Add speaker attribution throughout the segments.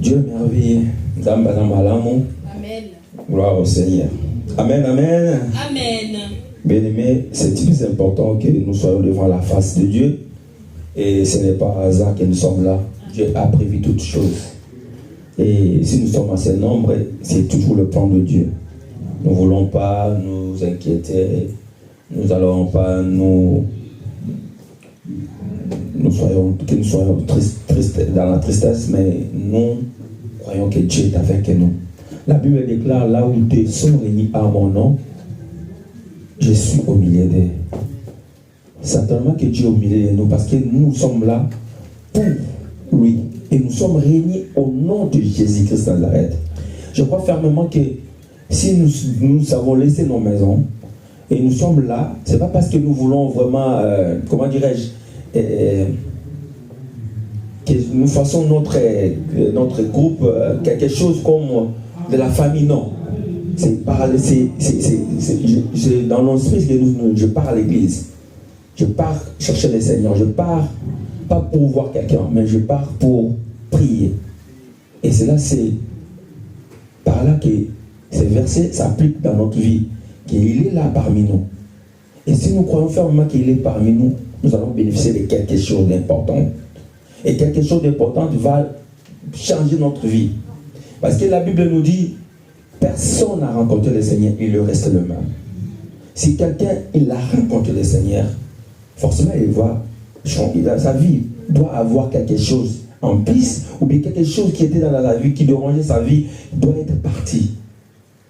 Speaker 1: Dieu est merveilleux. Amen. Gloire au Seigneur. Amen, amen.
Speaker 2: Amen.
Speaker 1: Bien-aimés, c'est plus important que nous soyons devant la face de Dieu. Et ce n'est pas hasard que nous sommes là. Dieu a prévu toutes choses. Et si nous sommes à ce nombre, c'est toujours le plan de Dieu. Nous ne voulons pas nous inquiéter. Nous n'allons pas que nous soyons tristes dans la tristesse, mais nous croyons que Dieu est avec nous. La Bible déclare, là où deux sont réunis à mon nom, je suis au milieu d'eux. Certainement que Dieu est au milieu de nous, parce que nous sommes là pour lui. Et nous sommes réunis au nom de Jésus-Christ de Nazareth. Je crois fermement que si nous avons laissé nos maisons, et nous sommes là, ce n'est pas parce que nous voulons vraiment, comment dirais-je, que nous fassons notre groupe quelque chose comme de la famille, non. C'est dans l'esprit que je pars à l'église. Je pars chercher le Seigneur. Je pars pas pour voir quelqu'un, mais je pars pour prier. Et c'est par là que ces versets s'appliquent dans notre vie, qu'il est là parmi nous. Et si nous croyons fermement qu'il est parmi nous, nous allons bénéficier de quelque chose d'important. Et quelque chose d'important va changer notre vie. Parce que la Bible nous dit, personne n'a rencontré le Seigneur, il reste le même. Si quelqu'un a rencontré le Seigneur, forcément il va changer. Sa vie doit avoir quelque chose en plus, ou bien quelque chose qui était dans la vie, qui dérangeait sa vie, doit être parti.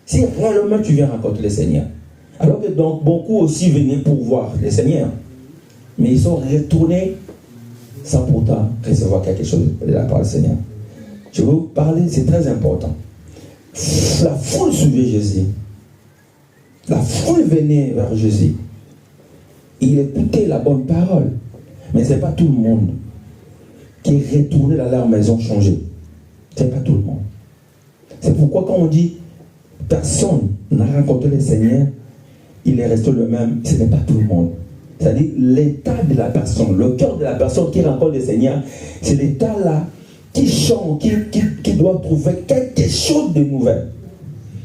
Speaker 1: Si réellement tu viens rencontrer le Seigneur. Alors que donc beaucoup aussi venaient pour voir le Seigneur. Mais ils sont retournés sans pourtant recevoir quelque chose de la part du Seigneur. Je veux vous parler, c'est très important. La foule suivait Jésus. La foule venait vers Jésus. Il écoutait la bonne parole. Mais ce n'est pas tout le monde qui est retourné dans leur maison changé. Ce n'est pas tout le monde. C'est pourquoi quand on dit personne n'a rencontré le Seigneur, il est resté le même, ce n'est pas tout le monde. C'est-à-dire l'état de la personne, le cœur de la personne qui rencontre le Seigneur, c'est l'état là qui chante, qui doit trouver quelque chose de nouvel.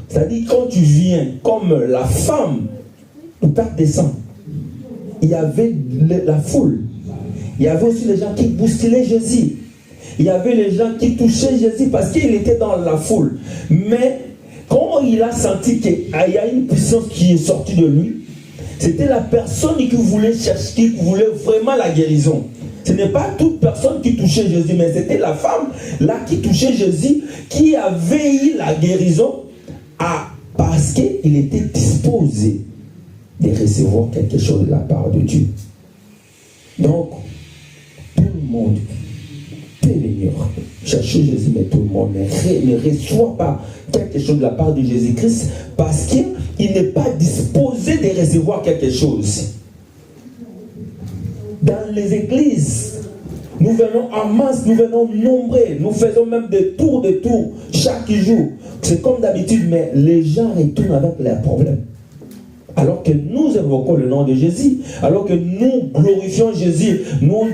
Speaker 1: C'est-à-dire quand tu viens comme la femme du Père des Saints, il y avait la foule. Il y avait aussi les gens qui bousculaient Jésus. Il y avait les gens qui touchaient Jésus parce qu'il était dans la foule. Mais quand il a senti qu'il y a une puissance qui est sortie de lui, c'était la personne qui voulait chercher, qui voulait vraiment la guérison. Ce n'est pas toute personne qui touchait Jésus, mais c'était la femme là qui touchait Jésus, qui avait eu la guérison parce qu'il était disposé de recevoir quelque chose de la part de Dieu. Donc, tout le monde peut venir chercher Jésus, mais tout le monde ne reçoit pas quelque chose de la part de Jésus-Christ parce qu'il n'est pas disposé de recevoir quelque chose. Dans les églises, nous venons en masse, nous venons nombreux, nous faisons même des tours chaque jour. C'est comme d'habitude, mais les gens retournent avec leurs problèmes. Alors que nous évoquons le nom de Jésus, alors que nous glorifions Jésus, nous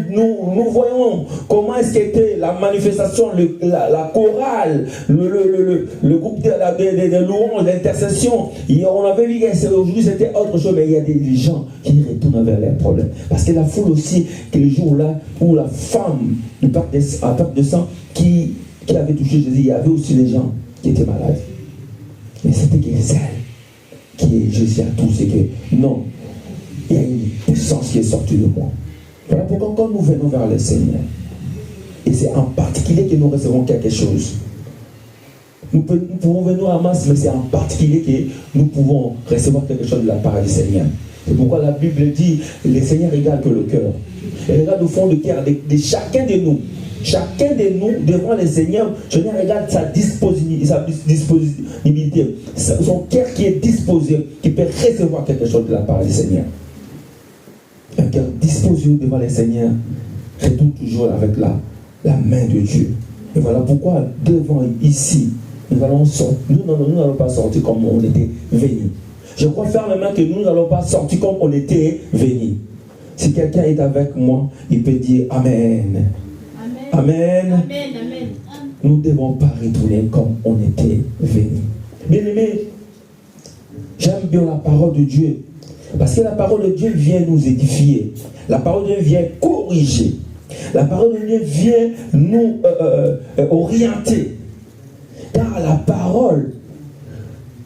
Speaker 1: voyons comment est-ce qu'était la manifestation, la chorale, le groupe de louanges, l'intercession. On avait vu qu'aujourd'hui c'était autre chose, mais il y a des gens qui retournent vers leurs problèmes. Parce que la foule aussi, que le jour-là, où la femme du pacte de sang qui avait touché Jésus, il y avait aussi les gens qui étaient malades. Mais c'était que celle qui est Jésus à tous, c'est que non, il y a une puissance qui est sortie de moi. Voilà pourquoi quand nous venons vers le Seigneur, et c'est en particulier que nous recevons quelque chose. Nous pouvons venir en masse, mais c'est en particulier que nous pouvons recevoir quelque chose de la part du Seigneur. C'est pourquoi la Bible dit, le Seigneur regarde que le cœur. Il regarde au fond du cœur de chacun de nous. Chacun de nous, devant le Seigneur, je regarde sa disponibilité, son cœur qui est disposé, qui peut recevoir quelque chose de la part du Seigneur. Un cœur disposé devant le Seigneur retourne toujours avec la main de Dieu. Et voilà pourquoi, devant ici, nous n'allons pas sortir comme on était venus. Je crois fermement que nous n'allons pas sortir comme on était venus. Si quelqu'un est avec moi, il peut dire Amen. Amen. Amen. Amen. nous ne devons pas retourner comme on était venu. Bien aimé, j'aime bien la parole de Dieu. Parce que la parole de Dieu vient nous édifier. La parole de Dieu vient corriger. La parole de Dieu vient nous orienter. Car la parole,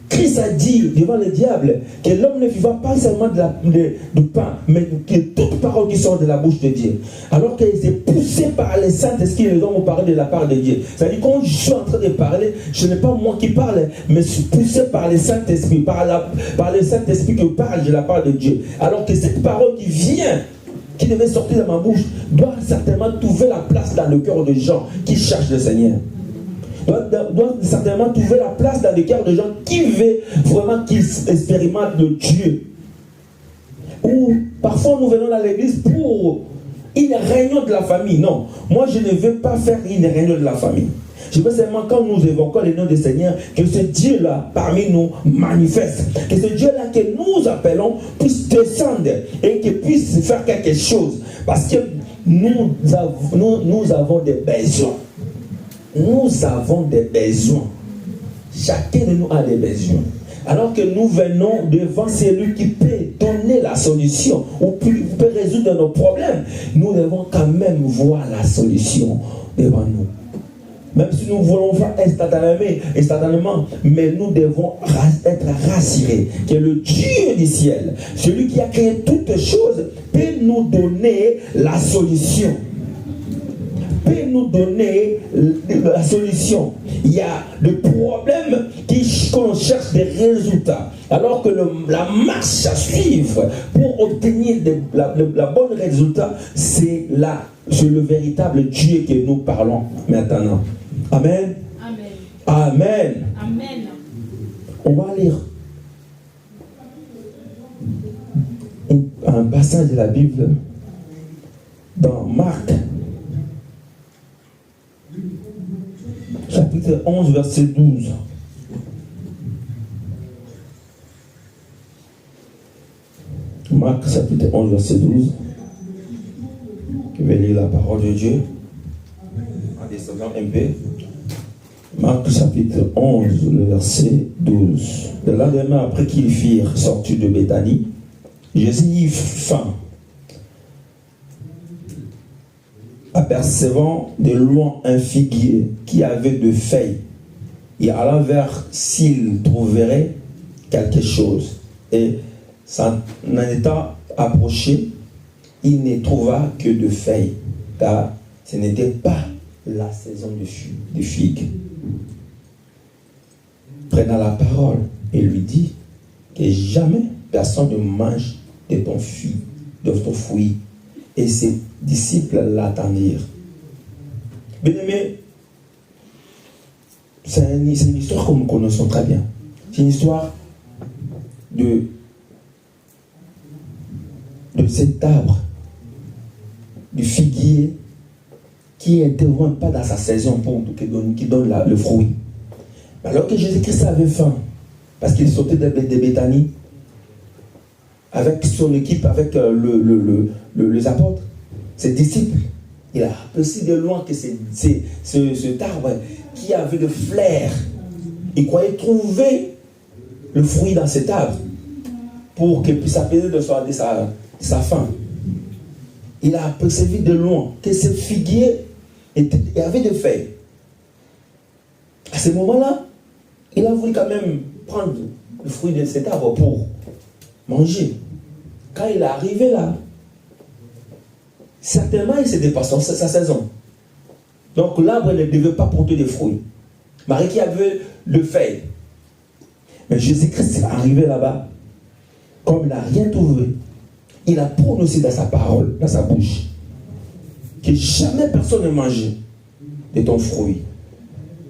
Speaker 1: Christ a dit devant le diable que l'homme ne vivra pas seulement de pain, mais que toute parole qui sort de la bouche de Dieu. Alors qu'il est poussé par le Saint-Esprit, les hommes ont parlé de la part de Dieu. C'est-à-dire quand je suis en train de parler, ce n'est pas moi qui parle, mais je suis poussé par le Saint-Esprit, par le Saint-Esprit que parle de la part de Dieu. Alors que cette parole qui vient, qui devait sortir de ma bouche, doit certainement trouver la place dans le cœur des gens qui cherchent le Seigneur. Doit certainement trouver la place dans le cœur des gens qui veulent vraiment qu'ils expérimentent le Dieu. Ou parfois nous venons dans l'église pour une réunion de la famille. Non, moi je ne veux pas faire une réunion de la famille. Je veux seulement quand nous évoquons le nom du Seigneur, que ce Dieu-là parmi nous manifeste. Que ce Dieu-là que nous appelons puisse descendre et qu'il puisse faire quelque chose. Parce que nous avons des besoins. Nous avons des besoins. Chacun de nous a des besoins. Alors que nous venons devant celui qui peut donner la solution ou peut résoudre nos problèmes, nous devons quand même voir la solution devant nous. Même si nous voulons voir instantanément, mais nous devons être rassurés que le Dieu du ciel, celui qui a créé toutes choses, peut nous donner la solution. Peut nous donner la solution. Il y a des problèmes qu'on cherche des résultats. Alors que la marche à suivre pour obtenir la bonne résultat, c'est le véritable Dieu que nous parlons maintenant. Amen.
Speaker 2: Amen.
Speaker 1: Amen.
Speaker 2: Amen.
Speaker 1: On va lire un passage de la Bible dans Marc, chapitre 11, verset 12. Marc, chapitre 11, verset 12. Je vais lire la parole de Dieu en descendant un peu. Marc, chapitre 11, le verset 12. Le lendemain, après qu'ils firent sortir de Béthanie, Jésus eut faim. Apercevant de loin un figuier qui avait de feuilles, il alla vers s'il trouverait quelque chose. Et s'en étant approché, il ne trouva que de feuilles, car ce n'était pas la saison de figues. Prenant la parole et lui dit que jamais personne ne mange de ton fruit. Et ses disciples l'attendirent. Bien-aimés, c'est une histoire que nous connaissons très bien. C'est une histoire de cet arbre, du figuier, qui n'intervient pas dans sa saison qui donne le fruit. Alors que Jésus-Christ avait faim, parce qu'il sortait de Béthanie, avec son équipe, avec les apôtres, ses disciples, il a apprécié de loin que cet arbre qui avait le flair, il croyait trouver le fruit dans cet arbre pour qu'il puisse apaiser de sa faim. Il a perçu de loin que ce figuier avait des feuilles. À ce moment-là, il a voulu quand même prendre le fruit de cet arbre pour manger. Quand il est arrivé là, certainement il s'est dépassé sa saison. Donc l'arbre ne devait pas porter de fruits. Marie qui avait le feuille. Mais Jésus-Christ est arrivé là-bas, comme il n'a rien trouvé, il a prononcé dans sa parole, dans sa bouche, que jamais personne ne mangeait de ton fruit.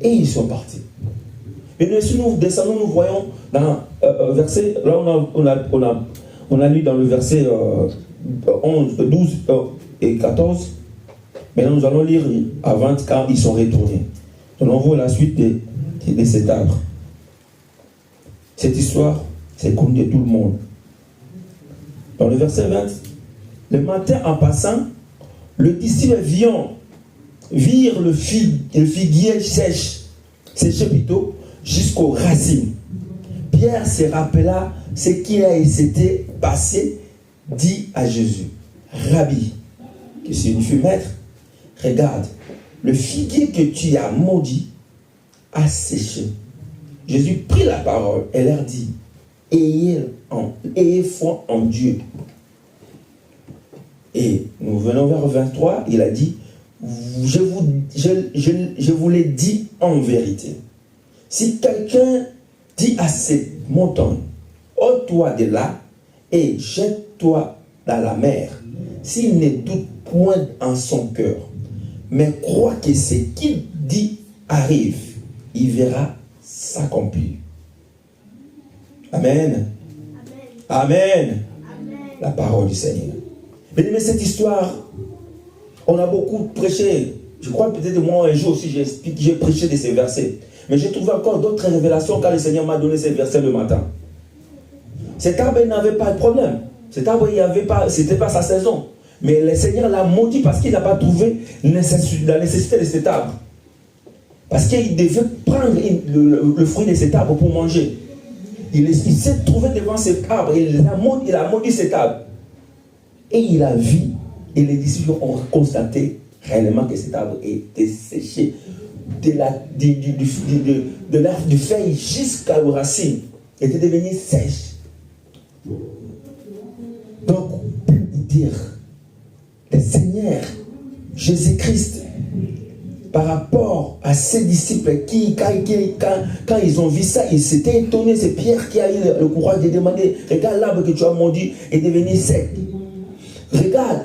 Speaker 1: Et ils sont partis. Et si nous descendons, nous voyons dans verset, là on a lu dans le verset 11, 12 et 14. Maintenant nous allons lire à 20 car ils sont retournés. Donc on voit la suite de cet arbre. Cette histoire, c'est connue de tout le monde. Dans le verset 20, le matin en passant, le disciple vient virent le figuier séché plutôt, jusqu'aux racines. Pierre se rappela ce qui s'était passé, dit à Jésus, Rabbi, qui signifie maître, regarde, le figuier que tu as maudit a séché. Jésus prit la parole et leur dit, ayez foi en Dieu. Et nous venons vers 23, il a dit, je vous l'ai dit en vérité. Si quelqu'un dit à cette montagne, ôte-toi de là et jette-toi dans la mer, s'il ne doute point en son cœur, mais croit que ce qu'il dit arrive, il verra s'accomplir. Amen. Amen. La parole du Seigneur. Mais cette histoire, on a beaucoup prêché. Je crois peut-être moi un jour aussi j'ai prêché de ces versets. Mais j'ai trouvé encore d'autres révélations quand le Seigneur m'a donné ces versets le matin. Cet arbre n'avait pas de problème. Cet arbre, c'était pas sa saison. Mais le Seigneur l'a maudit parce qu'il n'a pas trouvé la nécessité de cet arbre. Parce qu'il devait prendre le fruit de cet arbre pour manger. Il s'est trouvé devant cet arbre. Il a maudit cet arbre. Et il a vu, et les disciples ont constaté réellement que cet arbre était séché de l'arbre du feuille jusqu'aux racines. Il était devenu sèche. Donc, pour vous dire, le Seigneur, Jésus-Christ, par rapport à ses disciples qui, quand ils ont vu ça, ils s'étaient étonnés. C'est Pierre qui a eu le courage de demander, regarde l'arbre que tu as maudit est devenu sec. Regarde,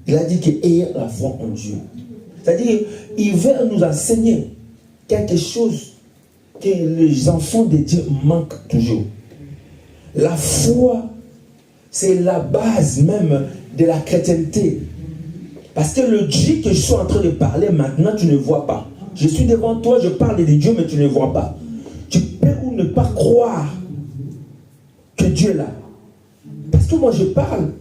Speaker 1: il a dit qu'ayez la foi en Dieu. C'est-à-dire, il veut nous enseigner quelque chose que les enfants de Dieu manquent toujours. La foi, c'est la base même de la chrétienté. Parce que le Dieu que je suis en train de parler maintenant, tu ne vois pas. Je suis devant toi, je parle de Dieu, mais tu ne vois pas. Tu peux ou ne pas croire que Dieu est là. Parce que moi, je parle.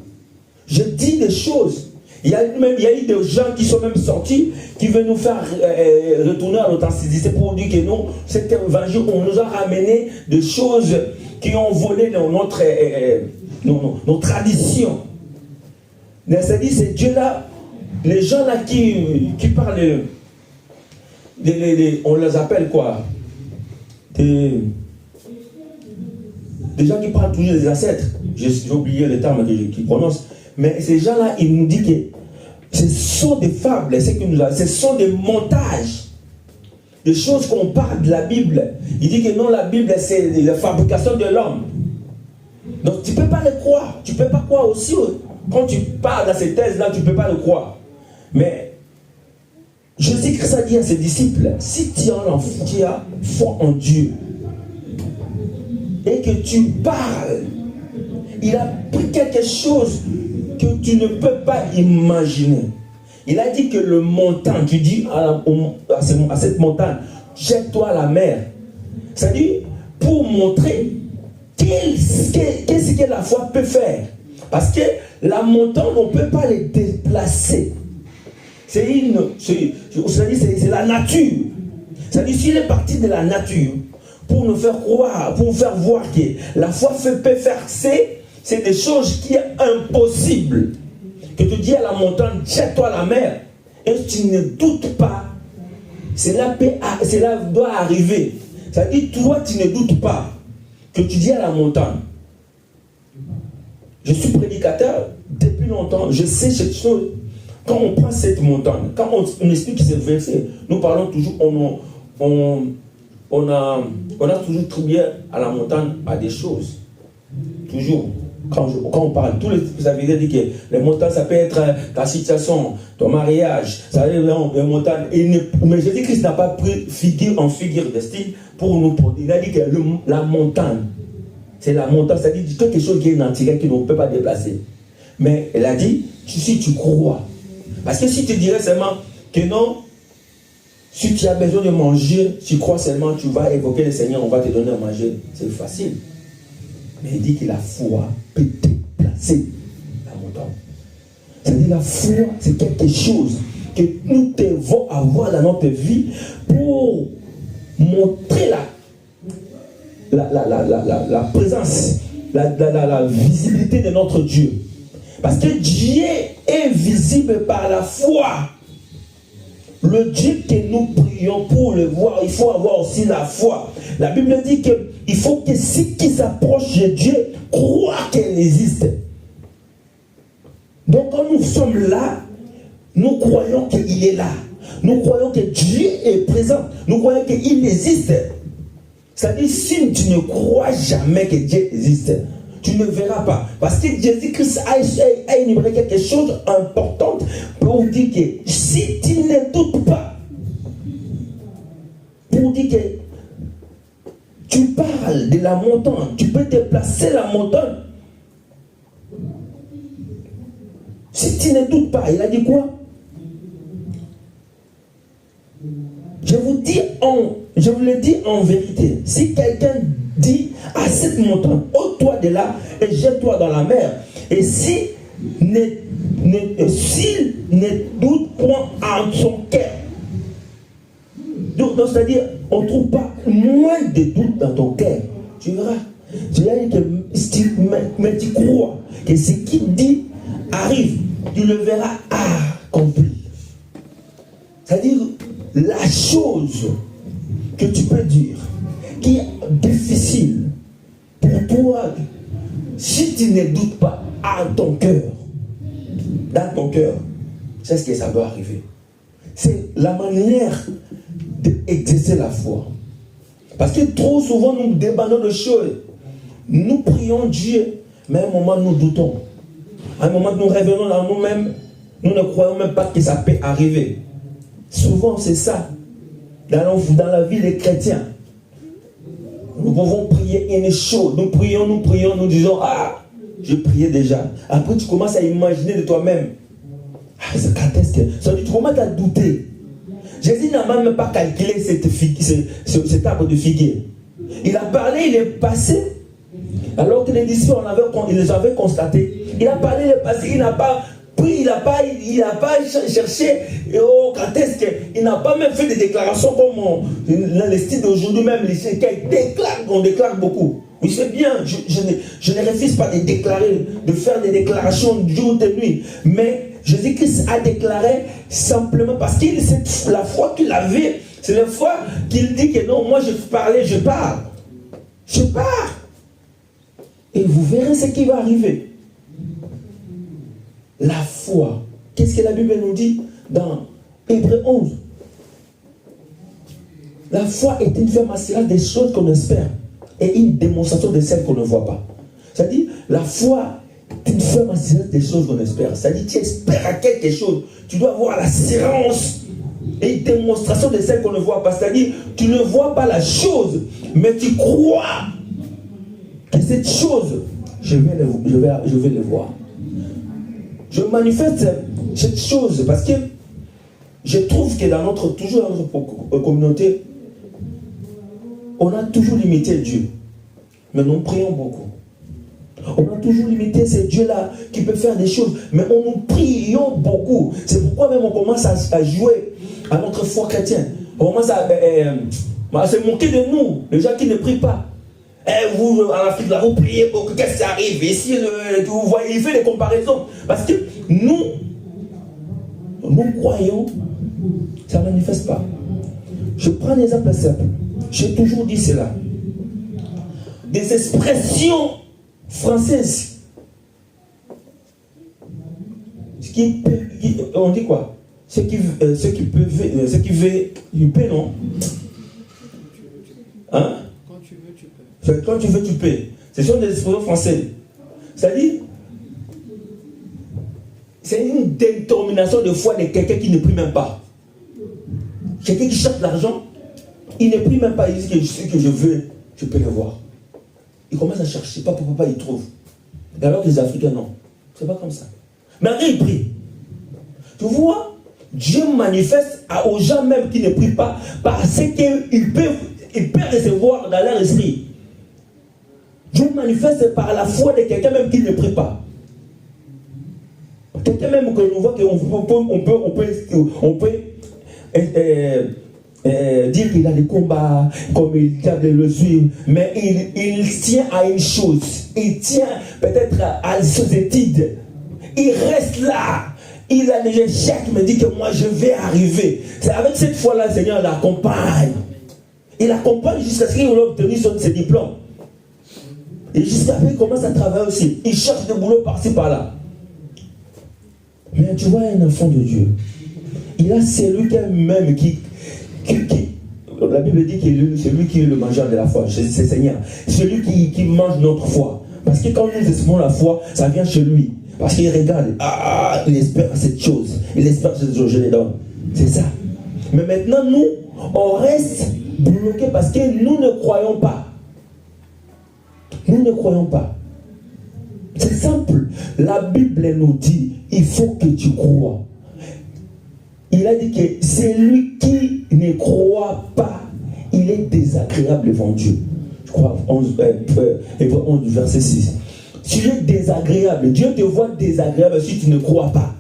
Speaker 1: Je dis des choses. Il y a eu des gens qui sont même sortis, qui veulent nous faire retourner à l'authenticité pour dire que non, cet évangile, on nous a ramené des choses qui ont volé dans nos traditions. C'est-à-dire, c'est Dieu-là, les gens là qui parlent, on les appelle quoi? Des gens qui parlent toujours des ancêtres. J'ai oublié le terme qu'ils prononcent. Mais ces gens-là, ils nous disent que ce sont des fables, ce sont des montages, des choses qu'on parle de la Bible. Il dit que non, la Bible, c'est la fabrication de l'homme. Donc tu ne peux pas le croire. Tu ne peux pas croire aussi. Quand tu parles dans ces thèses-là, tu ne peux pas le croire. Mais Jésus-Christ a dit à ses disciples, si tu as foi en Dieu et que tu parles, il a pris quelque chose que tu ne peux pas imaginer. Il a dit que le montagne, tu dis à cette montagne, jette-toi à la mer. C'est-à-dire, pour montrer qu'est-ce que la foi peut faire. Parce que la montagne, on ne peut pas les déplacer. C'est la nature. C'est-à-dire, s'il est parti de la nature, pour nous faire croire, pour nous faire voir que la foi peut faire c'est des choses qui sont impossibles. Que tu dis à la montagne, jette-toi à la mer, et tu ne doutes pas, cela doit arriver. C'est-à-dire, toi, tu ne doutes pas que tu dis à la montagne. Je suis prédicateur depuis longtemps, je sais cette chose. Quand on prend cette montagne, quand on explique ces versets, nous parlons toujours, on a toujours trié à la montagne à des choses. Toujours. Quand on parle, vous avez dit que les montagnes, ça peut être ta situation, ton mariage, ça peut être les montagnes. Mais Jésus-Christ n'a pas pris figure en figure de style pour nous produire. Il a dit que la montagne, c'est la montagne, c'est-à-dire quelque chose qui est naturel, qui ne peut pas déplacer. Mais elle a dit, si tu crois. Parce que si tu dirais seulement que non, si tu as besoin de manger, tu crois seulement, tu vas évoquer le Seigneur, on va te donner à manger. C'est facile. Mais il dit que la foi peut déplacer la montagne. C'est-à-dire la foi, c'est quelque chose que nous devons avoir dans notre vie pour montrer la présence, la visibilité de notre Dieu. Parce que Dieu est visible par la foi. Le Dieu que nous prions pour le voir, il faut avoir aussi la foi. La Bible dit qu'il faut que ceux qui s'approchent de Dieu croient qu'il existe. Donc quand nous sommes là, nous croyons qu'il est là. Nous croyons que Dieu est présent. Nous croyons qu'il existe. C'est-à-dire, si tu ne crois jamais que Dieu existe, tu ne verras pas. Parce que Jésus-Christ a énuméré quelque chose d'important pour dire que si tu ne doutes pas, pour dire que tu parles de la montagne, tu peux déplacer la montagne. Si tu ne doutes pas, il a dit quoi? Je vous le dis en vérité. Si quelqu'un dit à cette montagne, ôte-toi de là et jette-toi dans la mer, et s'il ne doute point en son cœur, donc c'est-à-dire, on ne trouve pas moins de doute dans ton cœur, tu verras. Mais tu crois que ce qu'il dit arrive, tu le verras accompli. C'est-à-dire, la chose que tu peux dire qui est difficile pour toi, si tu ne doutes pas dans ton cœur, c'est ce que ça doit arriver. C'est la manière d'exercer la foi. Parce que trop souvent nous débandons de choses. Nous prions Dieu, mais à un moment nous doutons. À un moment nous revenons dans nous-mêmes, nous ne croyons même pas que ça peut arriver. Souvent c'est ça. Dans la vie des chrétiens, nous pouvons prier une chose. Nous prions, nous disons, je priais déjà. Après tu commences à imaginer de toi-même. C'est quand est-ce que... Ça dit, tu commences à douter. Jésus n'a même pas calculé cet arbre de figuier. Il a parlé, il est passé. Alors que les disciples ils les avaient constaté. Il a parlé, il est passé, il n'a pas pris, il n'a pas cherché. Quand est-ce que... Il n'a pas même fait des déclarations comme dans le style d'aujourd'hui même. On déclare beaucoup. Oui, c'est bien, je ne refuse pas de déclarer, de faire des déclarations jour et nuit. Mais Jésus-Christ a déclaré simplement parce que c'est la foi qu'il avait. C'est la foi qu'il dit que non, moi je parlais, je parle. Je parle. Et vous verrez ce qui va arriver. La foi. Qu'est-ce que la Bible nous dit dans Hébreux 11? La foi est une ferme assurance des choses qu'on espère et une démonstration de celles qu'on ne voit pas. C'est-à-dire, la foi est une ferme assurance des choses qu'on espère. C'est-à-dire, tu espères à quelque chose. Tu dois avoir l'assurance et une démonstration de celles qu'on ne voit pas. C'est-à-dire, tu ne vois pas la chose, mais tu crois que cette chose, je vais le voir. Je manifeste cette chose parce que je trouve que toujours dans notre communauté, on a toujours limité Dieu. Mais nous prions beaucoup. On a toujours limité ce Dieu-là qui peut faire des choses. Mais on nous prions beaucoup. C'est pourquoi même on commence à jouer à notre foi chrétienne. On commence à se moquer de nous, les gens qui ne prient pas. Vous, en Afrique, là, vous priez beaucoup. Qu'est-ce qui arrive? Ici, vous voyez, il fait des comparaisons. Parce que nous croyons, ça ne manifeste pas. Je prends un exemple simple. J'ai toujours dit cela. Des expressions françaises. On dit quoi? Ce qui veut, non? Hein? Quand tu veux, tu peux. Ce sont des expressions françaises. C'est-à-dire, c'est une détermination de foi de quelqu'un qui ne prie même pas. Quelqu'un qui cherche l'argent, il ne prie même pas. Il dit que ce que je veux, je peux le voir. Il commence à chercher, pas pour papa, il trouve. Et alors que les Africains, non. C'est pas comme ça. Mais après, il prie. Tu vois, Dieu manifeste aux gens même qui ne prient pas parce qu'ils peuvent recevoir dans leur esprit. Dieu manifeste par la foi de quelqu'un même qui ne prie pas. Quelqu'un même que nous voit qu'on peut dire qu'il a des combats, comme il garde le suivre, mais il tient à une chose. Il tient peut-être à ses études. Il reste là. Il a des échecs, il me dit que moi je vais arriver. C'est avec cette foi-là, le Seigneur l'accompagne. Il l'accompagne jusqu'à ce qu'il ait obtenu ses diplômes. Et jusqu'à ce qu'il commence à travailler aussi. Il cherche des boulots par-ci, par-là. Mais tu vois, un enfant de Dieu, il a celui même qui la Bible dit qu'il est celui qui est le mangeur de la foi, c'est Seigneur. Celui qui mange notre foi. Parce que quand nous exprimons la foi, ça vient chez lui. Parce qu'il regarde, il espère cette chose. Il espère cette chose, je les donne. C'est ça. Mais maintenant, nous, on reste bloqués parce que nous ne croyons pas. Nous ne croyons pas. C'est simple. La Bible nous dit, il faut que tu crois. Il a dit que celui qui ne croit pas, il est désagréable devant Dieu. Je crois, Hébreux 11, verset 6. Tu es désagréable. Dieu te voit désagréable si tu ne crois pas.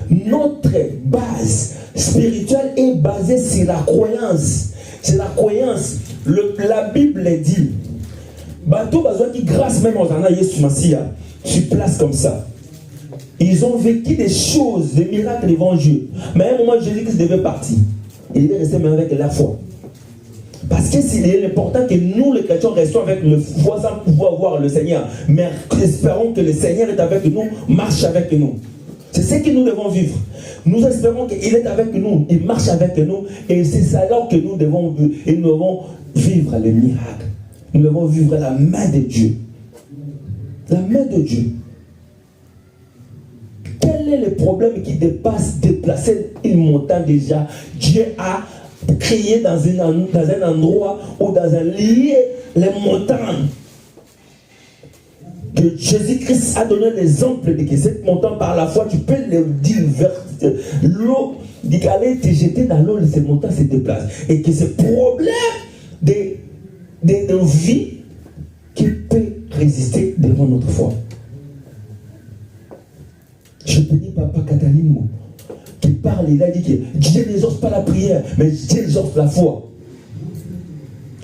Speaker 1: Notre base spirituelle est basée sur la croyance. C'est la croyance. La Bible dit, bateau besoin qui grâce même aux années Yesu Massia, tu places comme ça. Ils ont vécu des choses, des miracles devant Dieu. Mais à un moment, Jésus-Christ devait partir. Il est resté même avec la foi. Parce que s'il est important que nous, les chrétiens, restons avec le foi sans pouvoir voir le Seigneur. Mais espérons que le Seigneur est avec nous, marche avec nous. C'est ce que nous devons vivre. Nous espérons qu'il est avec nous, il marche avec nous. Et c'est ça là que nous devons vivre les miracles. Nous devons vivre la main de Dieu. La main de Dieu. Quel est le problème qui déplacer une montagne déjà? Dieu a créé dans un endroit ou dans un lieu les montagnes. Que Jésus-Christ a donné l'exemple de que cette montagne, par la foi, tu peux le dire vers l'eau, dit qu'aller te jeter dans l'eau, ces montagnes se déplacent. Et que ce problème de nos vies qui peut résister devant notre foi. Je bénis Papa Catalino qui parle, il a dit que Dieu n'exauce pas la prière, mais Dieu exauce la foi.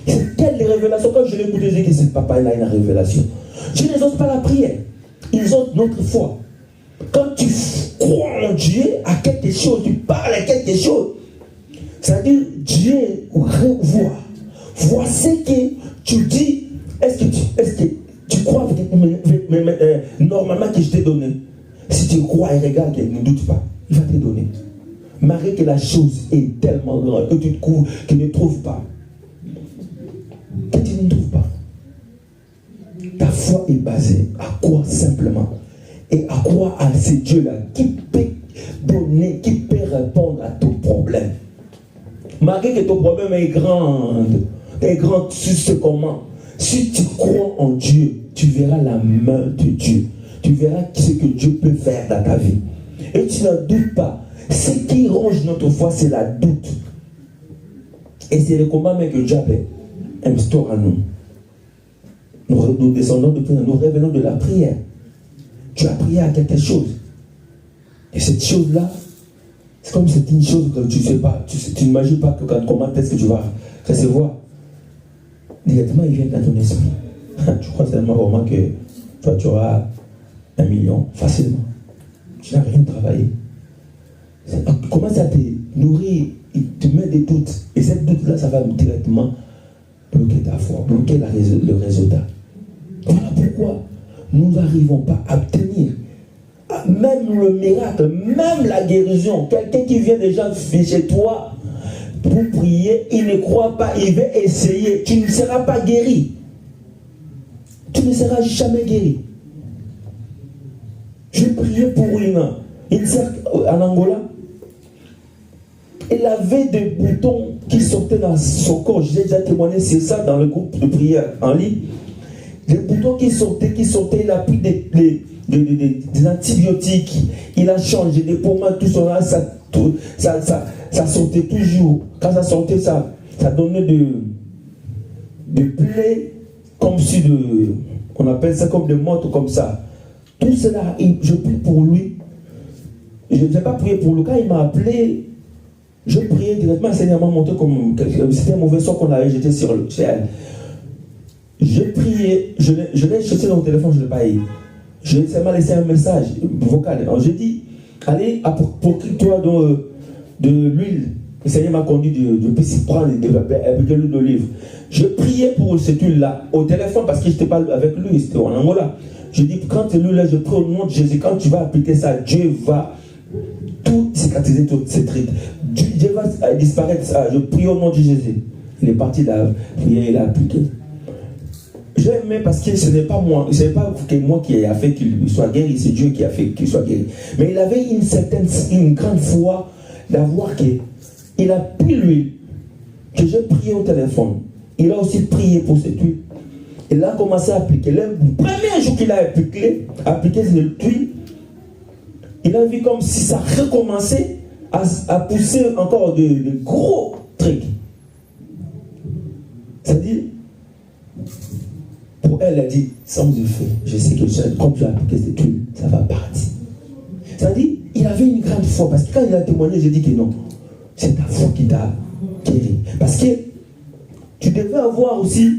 Speaker 1: C'est quelle révélation? Quand je l'ai écouté, je dis que ce papa il a une révélation. Dieu n'exauce pas la prière, il exauce notre foi. Quand tu crois en Dieu, à quelque chose, tu parles à quelque chose, c'est-à-dire Dieu voit ce que tu dis. Est-ce que tu crois normalement que je t'ai donné? Si tu crois et regardes, ne doute pas, il va te donner. Malgré que la chose est tellement grande, que tu ne trouves pas. Que tu ne trouves pas. Ta foi est basée à quoi simplement? Et à quoi à ce Dieu-là qui peut donner, qui peut répondre à ton problème. Malgré que ton problème est grand, tu sais comment. Si tu crois en Dieu, tu verras la main de Dieu. Tu verras ce que Dieu peut faire dans ta vie. Et tu ne doutes pas. Ce qui ronge notre foi, c'est la doute. Et c'est le combat même que Dieu instaure à nous. Nous descendons de prière, nous revenons de la prière. Tu as prié à quelque chose. Et cette chose-là, c'est comme c'est une chose que tu ne sais pas. Tu n'imagines pas comment est-ce que tu vas recevoir. Directement, il vient dans ton esprit. Tu crois seulement vraiment que toi, tu auras 1 million facilement. Tu n'as rien travaillé. Comment ça te nourrit, il te met des doutes. Et cette doute-là, ça va directement bloquer ta foi, bloquer le résultat. Voilà pourquoi nous n'arrivons pas à obtenir même le miracle, même la guérison. Quelqu'un qui vient déjà chez toi pour prier, il ne croit pas, il veut essayer. Tu ne seras pas guéri. Tu ne seras jamais guéri. J'ai prié pour une sœur en Angola. Elle avait des boutons qui sortaient dans son corps. J'ai déjà témoigné sur ça dans le groupe de prière en ligne. Des boutons qui sortaient. Il a pris des antibiotiques. Il a changé des pommades, tout ça. Ça sortait toujours. Quand ça sortait, ça donnait de plaies, comme si on appelle ça comme des mottes comme ça. Tout cela, je prie pour lui. Je ne vais pas prier pour lui. Quand il m'a appelé, je priais directement. Le Seigneur m'a montré comme c'était un mauvais sort qu'on avait jeté sur elle. Je priais, je l'ai jeté dans le téléphone, je ne l'ai pas eu. Je m'a laissé un message vocal. Alors j'ai dit, allez, procure-toi de l'huile. Le Seigneur m'a conduit de prendre de l'huile d'olive. Je priais pour cette huile-là au téléphone parce que je n'étais pas avec lui, c'était en Angola. Je dis, quand l'huile là, je prie au nom de Jésus, quand tu vas appliquer ça, Dieu va tout cicatriser toutes ces rides. Dieu va disparaître. Je prie au nom de Jésus. Il est parti là, il a appliqué. J'ai aimé parce que ce n'est pas moi, ce n'est pas que moi qui a fait qu'il soit guéri, c'est Dieu qui a fait qu'il soit guéri. Mais il avait une grande foi d'avoir qu'il a pris l'huile, que j'ai prié au téléphone. Il a aussi prié pour cette huile. Il a commencé à appliquer. Le premier jour qu'il a appliqué cette huile, il a vu comme si ça recommençait à pousser encore de gros trucs. C'est-à-dire, pour elle, elle a dit, sans le feu, je sais que comme tu as appliqué cette huile, ça va partir. C'est-à-dire, il avait une grande foi, parce que quand il a témoigné, j'ai dit que non, c'est ta foi qui t'a guéri. Parce que tu devais avoir aussi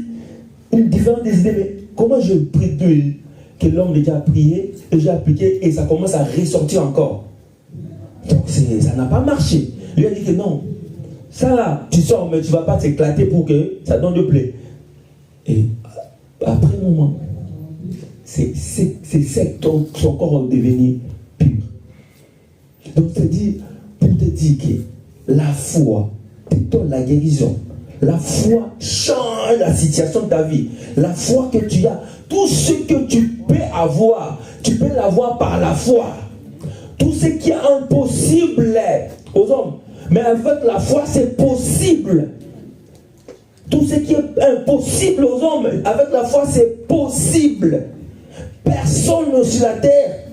Speaker 1: une différente des idées, mais comment je prie d'huile que l'homme déjà a prié, et j'ai appliqué, et ça commence à ressortir encore. Donc ça n'a pas marché. Lui a dit que non, ça là, tu sors, mais tu ne vas pas t'éclater pour que ça donne de plaie. Et après un moment, c'est sec, son corps est devenu pur. Donc c'est-à-dire, pour te dire que la foi te donne la guérison. La foi change la situation de ta vie. La foi que tu as, tout ce que tu peux avoir, tu peux l'avoir par la foi. Tout ce qui est impossible aux hommes, mais avec la foi c'est possible. Tout ce qui est impossible aux hommes, avec la foi c'est possible. Personne sur la terre.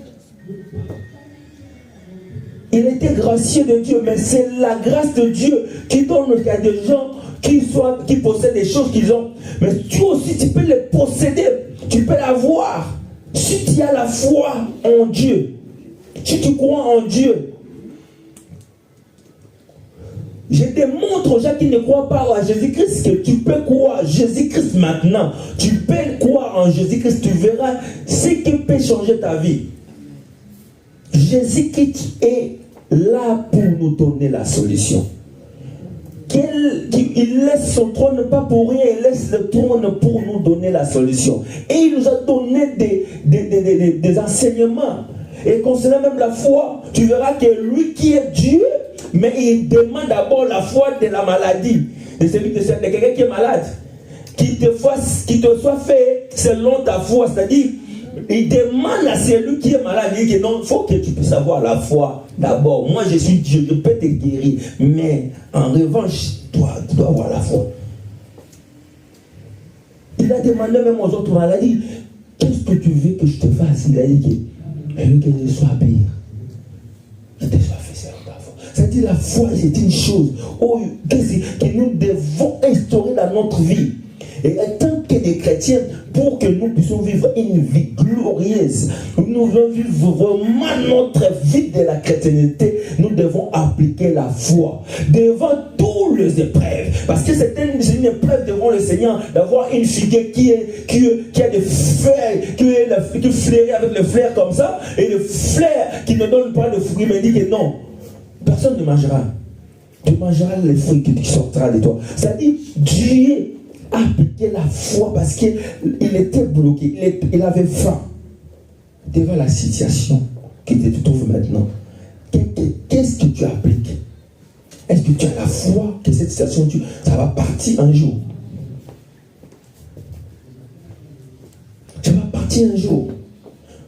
Speaker 1: Il était gracieux de Dieu, mais c'est la grâce de Dieu qui donne à des gens qui possèdent des choses qu'ils ont. Mais tu aussi, tu peux les posséder. Tu peux l'avoir. Si tu as la foi en Dieu, si tu crois en Dieu. Je démontre aux gens qui ne croient pas à Jésus-Christ que tu peux croire Jésus-Christ maintenant. Tu peux croire en Jésus-Christ. Tu verras ce qui peut changer ta vie. Jésus-Christ est là pour nous donner la solution. Il laisse son trône pas pour rien, il laisse le trône pour nous donner la solution. Et il nous a donné des enseignements. Et concernant même la foi, tu verras que lui qui est Dieu, mais il demande d'abord la foi de la maladie. De quelqu'un qui est malade. Qui te soit fait selon ta foi. C'est-à-dire, il demande à celui qui est malade, il dit que non, il faut que tu puisses avoir la foi d'abord. Moi je suis Dieu, je peux te guérir. Mais en revanche, toi, tu dois avoir la foi. Il a demandé même aux autres maladies, qu'est-ce que tu veux que je te fasse? Il a dit que je veux que je sois pire. Que tu sois fait selon ta foi. C'est-à-dire la foi, c'est une chose que nous devons instaurer dans notre vie. Et en tant que des chrétiens, pour que nous puissions vivre une vie glorieuse, nous devons vivre vraiment notre vie de la chrétienté, nous devons appliquer la foi devant toutes les épreuves. Parce que c'est une épreuve devant le Seigneur d'avoir une figuier qui a des feuilles, qui fleurit avec les fleurs comme ça, et le fleur qui ne donne pas de fruits, mais dit que non, personne ne mangera. Tu mangeras les fruits qui sortira de toi. C'est-à-dire, Dieu appliquer la foi parce qu'il était bloqué, il avait faim devant la situation qui te trouve maintenant. Qu'est-ce que tu appliques? Est-ce que tu as la foi que cette situation, ça va partir un jour? Ça va partir un jour.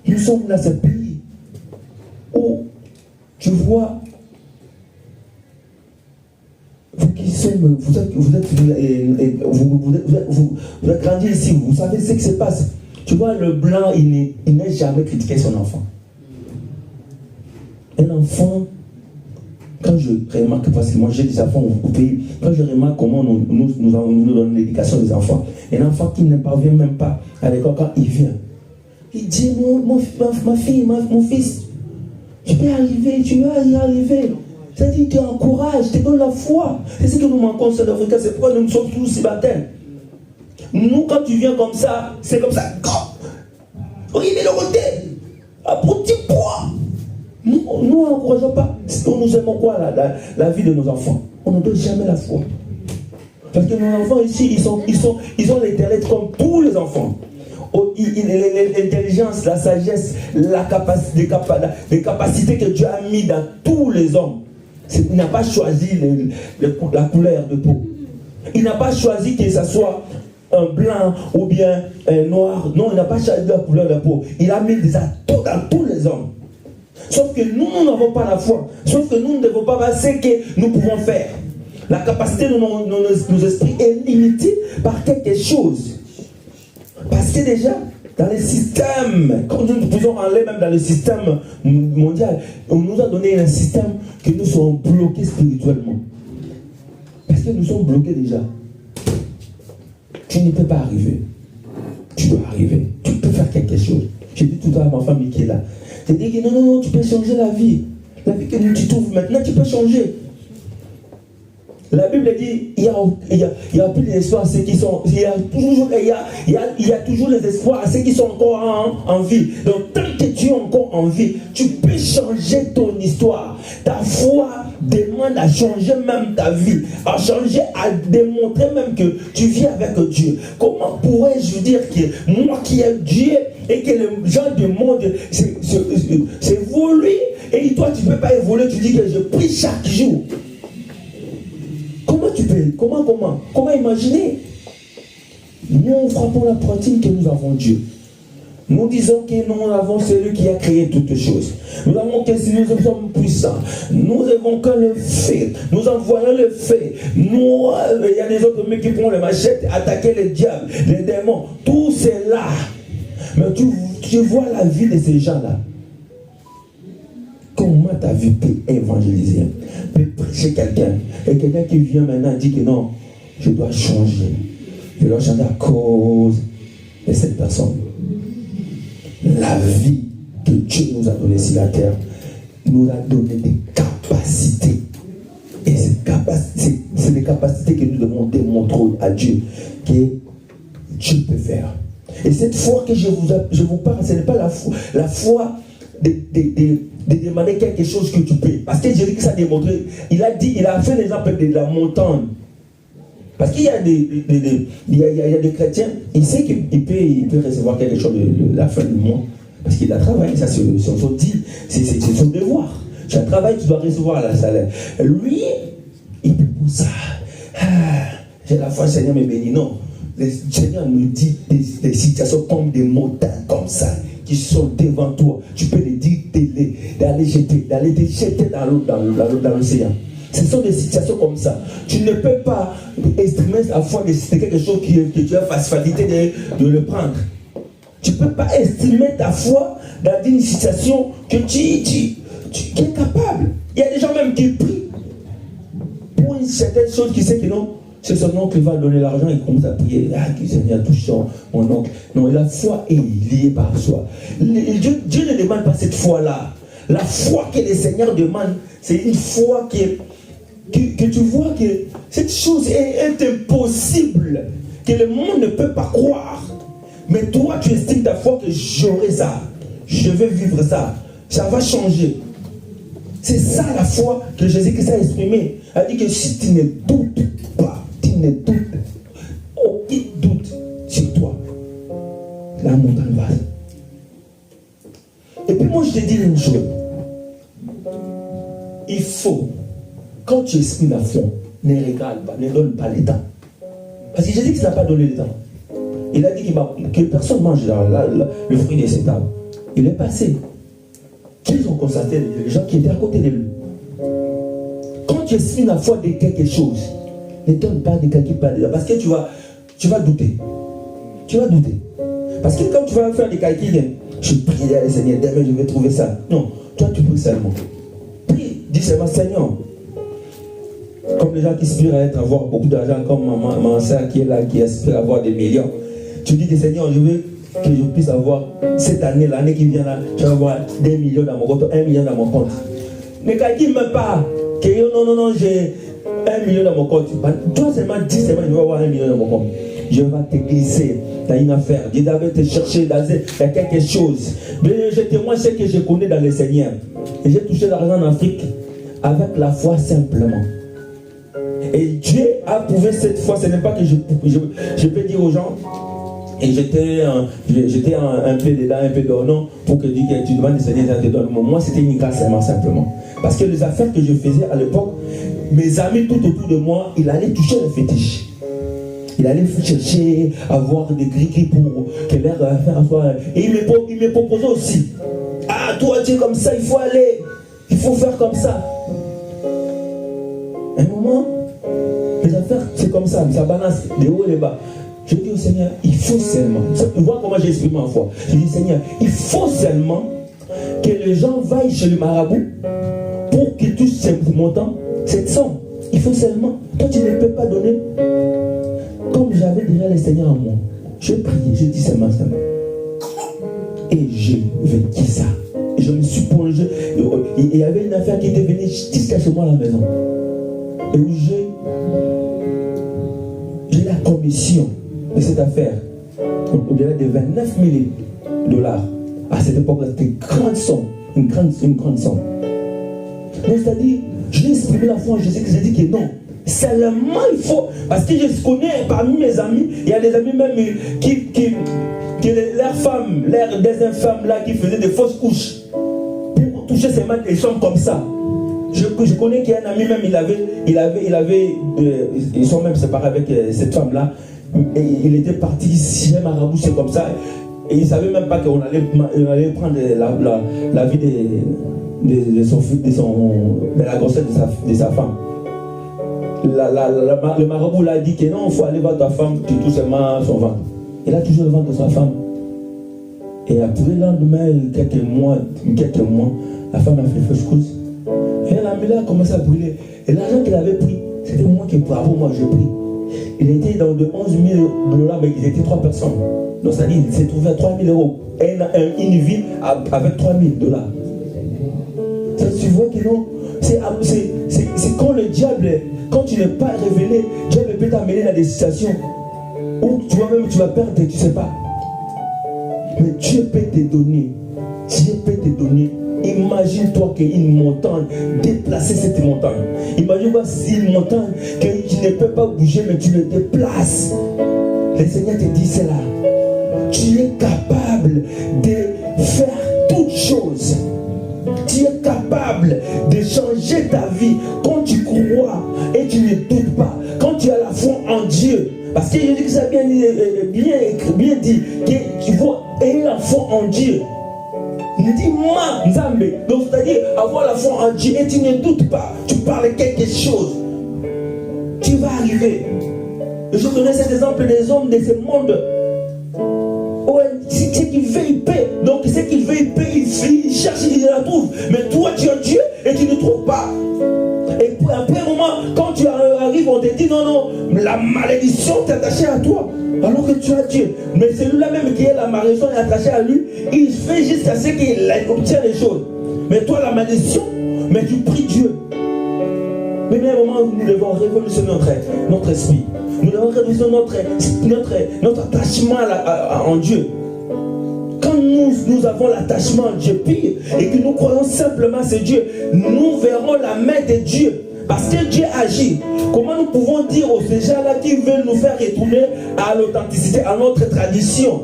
Speaker 1: Nous sommes dans ce pays où tu vois, vous êtes grandi ici, vous savez ce qui se passe. Tu vois, le blanc, il n'a jamais critiqué son enfant. Un enfant, quand je remarque, parce que moi j'ai des enfants au pays, quand je remarque comment nous donnons l'éducation des enfants, un enfant qui ne parvient même pas à l'école, quand il vient, Il dit, ma fille, mon fils, tu peux y arriver, tu vas y arriver. C'est-à-dire, tu encourages, tu donnes la foi. C'est ce que nous manquons au Sud-Africain, c'est pourquoi nous sommes tous célibataires. Nous, quand tu viens comme ça, c'est comme ça. Oui, il est le côté. Un petit poids. Nous n'encourageons pas. Nous aimons quoi la vie de nos enfants. On ne donne jamais la foi. Parce que nos enfants ici, ils ont l'intellect comme tous les enfants. L'intelligence, la sagesse, les capacités que Dieu a mis dans tous les hommes. Il n'a pas choisi la couleur de peau. Il n'a pas choisi que ce soit un blanc ou bien un noir. Non, il n'a pas choisi la couleur de peau. Il a mis des atouts dans tous les hommes. Sauf que nous n'avons pas la foi. Sauf que nous ne devons pas voir ce que nous pouvons faire. La capacité de nos esprits est limitée par quelque chose. Parce que déjà, dans le système, quand nous pouvons aller même dans le système mondial, on nous a donné un système que nous sommes bloqués spirituellement. Parce que nous sommes bloqués déjà. Tu ne peux pas arriver. Tu dois arriver. Tu peux faire quelque chose. J'ai dit tout à l'heure à ma famille qui est là. J'ai dit que non, tu peux changer la vie. La vie que tu trouves maintenant, tu peux changer. La Bible dit il y a plus d'espoir à ceux qui sont. Il y a toujours les espoirs à ceux qui sont encore en vie. Donc, tant que tu es encore en vie, tu peux changer ton histoire. Ta foi demande à changer même ta vie, à changer, à démontrer même que tu vis avec Dieu. Comment pourrais-je dire que moi qui ai Dieu et que les gens du monde s'évoluent et toi tu ne peux pas évoluer, tu dis que je prie chaque jour. Comment tu peux? Comment imaginer? Nous frappons la poitrine que nous avons Dieu. Nous disons que nous avons celui qui a créé toutes choses. Nous avons que si nous sommes puissants, nous avons que le fait. Nous envoyons le fait. Nous, il y a des autres mecs qui prennent les machettes, attaquer les diables, les démons. Tout c'est là. Mais tu vois la vie de ces gens-là. Comment ta vie peut évangéliser, peut prêcher quelqu'un, et quelqu'un qui vient maintenant dit que non, je dois changer. Je dois changer à cause de cette personne. La vie que Dieu nous a donnée sur la terre nous a donné des capacités. Et c'est des capacités que nous devons démontrer à Dieu que Dieu peut faire. Et cette foi que je vous parle, ce n'est pas la foi de demander quelque chose que tu peux. Parce que Jésus a démontré, il a fait l'exemple de la montagne. Parce qu'il y a des chrétiens, il sait qu'il peut recevoir quelque chose de la fin du mois. Parce qu'il a travaillé, ça c'est son devoir. Tu as travaillé, tu dois recevoir le salaire. Lui, il peut pour ça. J'ai la foi, le Seigneur me bénit. Non, le Seigneur nous dit des situations comme des montagnes comme ça, qui sont devant toi. Tu peux les dire, d'aller te jeter dans l'océan. Ce sont des situations comme ça. Tu ne peux pas estimer la foi de quelque chose que tu as facilité de le prendre. Tu ne peux pas estimer ta foi dans une situation que tu es capable. Il y a des gens même qui prient pour une certaine chose qui sait que non, c'est son oncle qui va donner l'argent, il commence à prier. Ah, que Seigneur touche mon oncle. Non, la foi est liée par soi. Dieu ne demande pas cette foi-là. La foi que le Seigneur demande, c'est une foi que tu vois que cette chose est impossible, que le monde ne peut pas croire. Mais toi, tu estimes ta foi que j'aurai ça. Je vais vivre ça. Ça va changer. C'est ça la foi que Jésus-Christ a exprimée. Il a dit que si tu ne doutes pas, aucun doute sur toi, la montagne va. Et puis moi, je te dis une chose. Il faut, quand tu exprimes la foi, ne regarde pas, ne donne pas les temps. Parce que Jésus n'a pas donné le temps. Il a dit que personne ne mange le fruit de cet arbre. Il est passé. Qu'ils ont constaté les gens qui étaient à côté de lui. Quand tu exprimes la foi de quelque chose, ne donne pas de quelque chose. Parce que tu vas douter. Tu vas douter. Parce que quand tu vas faire des calculs, je prie à Seigneur, demain je vais trouver ça. Non, toi tu pries seulement. Prie, dis seulement Seigneur. Comme les gens qui aspirent à avoir beaucoup d'argent, comme ma soeur qui est là, qui aspire à avoir des millions. Tu dis que Seigneur, je veux que je puisse avoir cette année, l'année qui vient là, je vais avoir 2 millions dans mon compte, 1 million dans mon compte. Ne dis même pas que non, j'ai 1 million dans mon compte. Toi seulement dis seulement, je vais avoir 1 million dans mon compte. Je vais te glisser dans une affaire. Dieu va te chercher dans quelque chose. Mais je témoigne ce que je connais dans le Seigneur. Et j'ai touché l'argent en Afrique avec la foi simplement. Et Dieu a prouvé cette fois, ce n'est pas que je peux dire aux gens, et j'étais un peu dedans, un peu dehors, non, pour que tu demandes le Seigneur te donne. Moi, c'était une grâce simplement. Parce que les affaires que je faisais à l'époque, mes amis tout autour de moi, ils allaient toucher les fétiches. Il allait chercher à avoir des gris pour que l'air faire soit. Et il me proposait aussi. Ah, toi, tu es comme ça, il faut aller. Il faut faire comme ça. Un moment, les affaires, c'est comme ça. Ça balance de haut et de bas. Je dis au Seigneur, il faut seulement. Tu vois comment j'ai exprimé en foi. Je dis, Seigneur, il faut seulement que les gens vaillent chez le marabout pour qu'ils touchent ce montant, cette somme. Il faut seulement. Toi, tu ne peux pas donner. Comme j'avais déjà le Seigneur en moi, je priais, je dis seulement. Et je vécu ça. Et je me suis plongé. Et il y avait une affaire qui était venue jusqu'à chez moi à la maison. Et où j'ai la commission de cette affaire. Au-delà de 29 000 $. À cette époque-là, c'était une grande somme. Une grande somme. Mais c'est-à-dire, j'ai exprimé la foi en Jésus, que j'ai dit que non. Seulement il faut, parce que je connais parmi mes amis, il y a des amis même qui leurs femmes, leurs deuxième femmes là qui faisaient des fausses couches pour toucher ces mains, des sommes comme ça. Je connais qu'il y a un ami même, ils sont même séparés avec cette femme là, et il était parti chez Marabout, c'est comme ça, et il ne savait même pas qu'on allait prendre la vie de la grossesse de sa femme. Le marabout l'a dit que non, il faut aller voir ta femme, tu touches seulement son ventre. Il a toujours le ventre de sa femme. Et après le lendemain, quelques mois, la femme a fait fausse couche. Et la mère a commencé à brûler. Et l'argent qu'il avait pris, c'était moi qui bravo, moi j'ai pris. Il était dans de 11 000 $, mais ils étaient 3 personnes. Donc ça dit, il s'est trouvé à 3 000 €. Et une vie avec 3 000 $. Ça, tu vois que non, c'est quand le diable, quand tu n'es pas révélé, Dieu peut t'amener dans des situations où toi-même tu vas perdre et tu ne sais pas. Mais Dieu peut te donner. Dieu peut te donner. Imagine-toi qu'une montagne, déplacer cette montagne. Imagine-toi si une montagne que tu ne peux pas bouger, mais tu le déplaces. Le Seigneur te dit cela. Tu es capable de faire toutes choses. Tu es capable de changer ta vie quand tu crois et tu ne doutes pas. Quand tu as la foi en Dieu. Parce que je dis que ça bien dit que tu vois, ayez la foi en Dieu. Il dit ma Nzambe. Donc c'est-à-dire avoir la foi en Dieu et tu ne doutes pas. Tu parles quelque chose. Tu vas arriver. Je connais cet exemple des hommes de ce monde. Ce qu'il veut, il paie. Donc ce qu'il veut, il paie, il cherche, il la trouve. Mais toi, tu as Dieu et tu ne trouves pas. Et après un moment, quand tu arrives, on te dit non, la malédiction t'est attachée à toi. Alors que tu as Dieu. Mais celui-là même qui est la malédiction est attachée à lui, il fait jusqu'à ce qu'il obtienne les choses. Mais toi, la malédiction, mais tu pries Dieu. Mais il y a un moment où nous devons révolutionner notre esprit. Nous devons révolutionner notre attachement en Dieu. Quand nous avons l'attachement à Dieu pire et que nous croyons simplement à ce Dieu, nous verrons la main de Dieu. Parce que Dieu agit. Comment nous pouvons dire aux gens-là qui veulent nous faire retourner à l'authenticité, à notre tradition?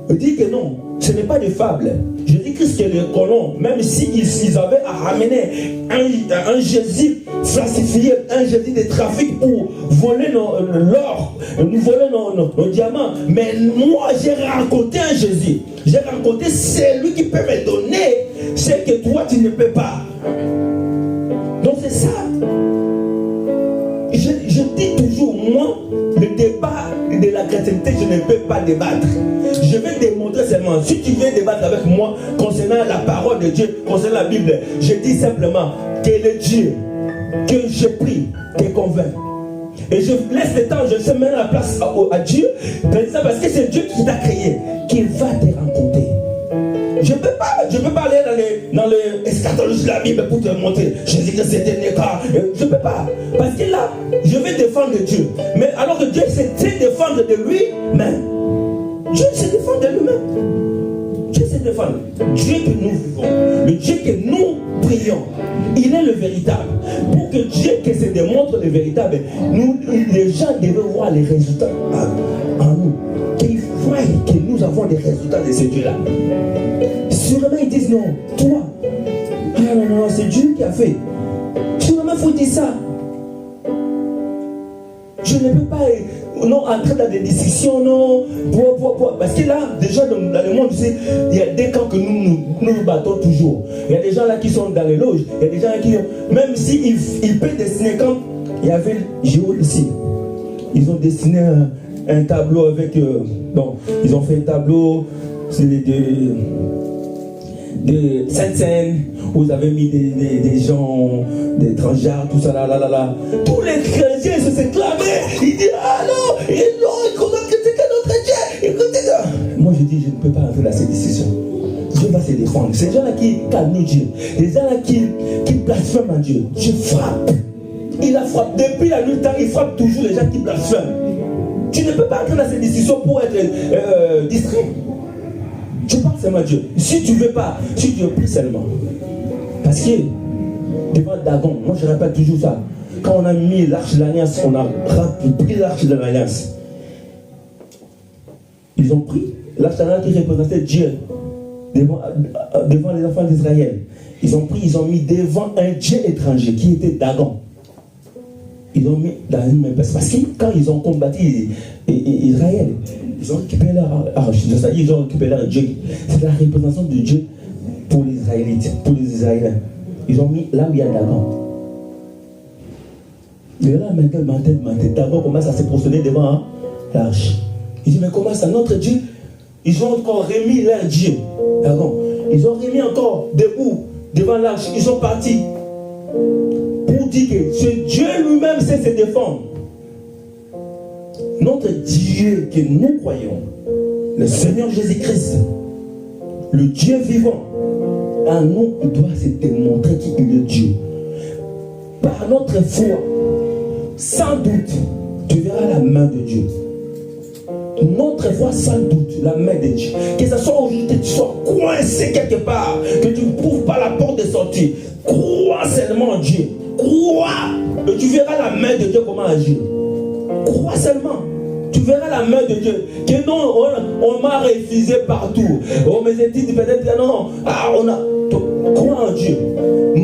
Speaker 1: Je dis que non, ce n'est pas des fables. Je dis que les colons, même s'ils avaient à ramener un Jésus falsifié, un Jésus de trafic pour voler l'or, nous voler nos diamants. Mais moi, j'ai rencontré un Jésus. J'ai rencontré celui qui peut me donner ce que toi, tu ne peux pas. Donc c'est ça. Je dis toujours, moi, le débat de la chrétienté, je ne peux pas débattre. Je vais démontrer seulement. Si tu viens débattre avec moi concernant la parole de Dieu, concernant la Bible, je dis simplement que le Dieu que je prie te convainc. Et je laisse le temps, je sais mettre la place à Dieu, parce que c'est Dieu qui t'a créé, qui va te rencontrer. Je ne peux pas aller dans les eschatologie de la Bible pour te montrer Jésus-Christ c'était né car. Je ne peux pas. Parce que là, je vais défendre Dieu. Mais alors que Dieu sait défendre de lui-même. Dieu sait défendre de lui-même. Dieu sait défendre. Dieu que nous vivons, le Dieu que nous prions, il est le véritable. Pour que Dieu que se démontre le véritable, nous, les gens doivent voir les résultats en nous. Qu'ils voient que nous avons des résultats de ce Dieu-là. Sûrement ils disent non, toi, ah non, c'est Dieu qui a fait. Sûrement il faut dire ça. Je ne peux pas entrer dans des discussions, non. Parce que là, déjà dans le monde, il y a des camps que nous battons toujours. Il y a des gens là qui sont dans les loges. Il y a des gens qui, même s'ils peuvent dessiner, quand il y avait Géo ici, ils ont dessiné un tableau avec. Ils ont fait un tableau, c'est de Sainte-Seine, où vous avez mis des gens, des transgenres, tout ça, là. Tous les chrétiens se s'éclamaient. Ils disent, ah non, il faut critiquer notre Dieu. Moi je dis, je ne peux pas entrer dans ces décisions. Dieu va se défendre. Ces gens-là qui calment Dieu, les gens-là qui blasphèment Dieu, Dieu frappe. Il a frappé. Depuis la nuit, il frappe toujours les gens qui blasphèment. Tu ne peux pas entrer dans ces décisions pour être distrait. Tu parles seulement à Dieu. Si tu ne veux pas, si tu pries seulement. Parce que devant Dagon, moi je répète toujours ça. Quand on a mis l'arche de l'alliance, on a pris l'arche de l'alliance. Ils ont pris l'arche de l'alliance qui représentait Dieu devant les enfants d'Israël. Ils ont pris, ils ont mis devant un Dieu étranger qui était Dagon. Ils ont mis dans une même place. Parce que quand ils ont combattu Israël, ils ont récupéré leur arche. C'est-à-dire ils ont récupéré leur Dieu. C'est la représentation de Dieu pour les Israélites, pour les Israéliens. Ils ont mis là où il y a Dagon. Et là maintenant, Dagon commence à se prosterner devant l'arche. Il dit, mais comment ça, notre Dieu? Ils ont encore remis leur Dieu. Dagon. Ils ont remis encore debout devant l'arche. Ils sont partis. Pour dire que ce Dieu lui-même sait se défendre. Notre Dieu que nous croyons, le Seigneur Jésus-Christ, le Dieu vivant, en nous, il doit se démontrer qu'il est Dieu. Par notre foi, sans doute, tu verras la main de Dieu. Notre foi, sans doute, la main de Dieu. Que ce soit aujourd'hui, que tu sois coincé quelque part, que tu ne trouves pas la porte de sortie, crois seulement en Dieu. Crois, et tu verras la main de Dieu comment agir. Crois seulement. Tu verras la main de Dieu. Que non, on m'a refusé partout. Oh, mes études, peut-être, non. Ah, on a. Crois en Dieu.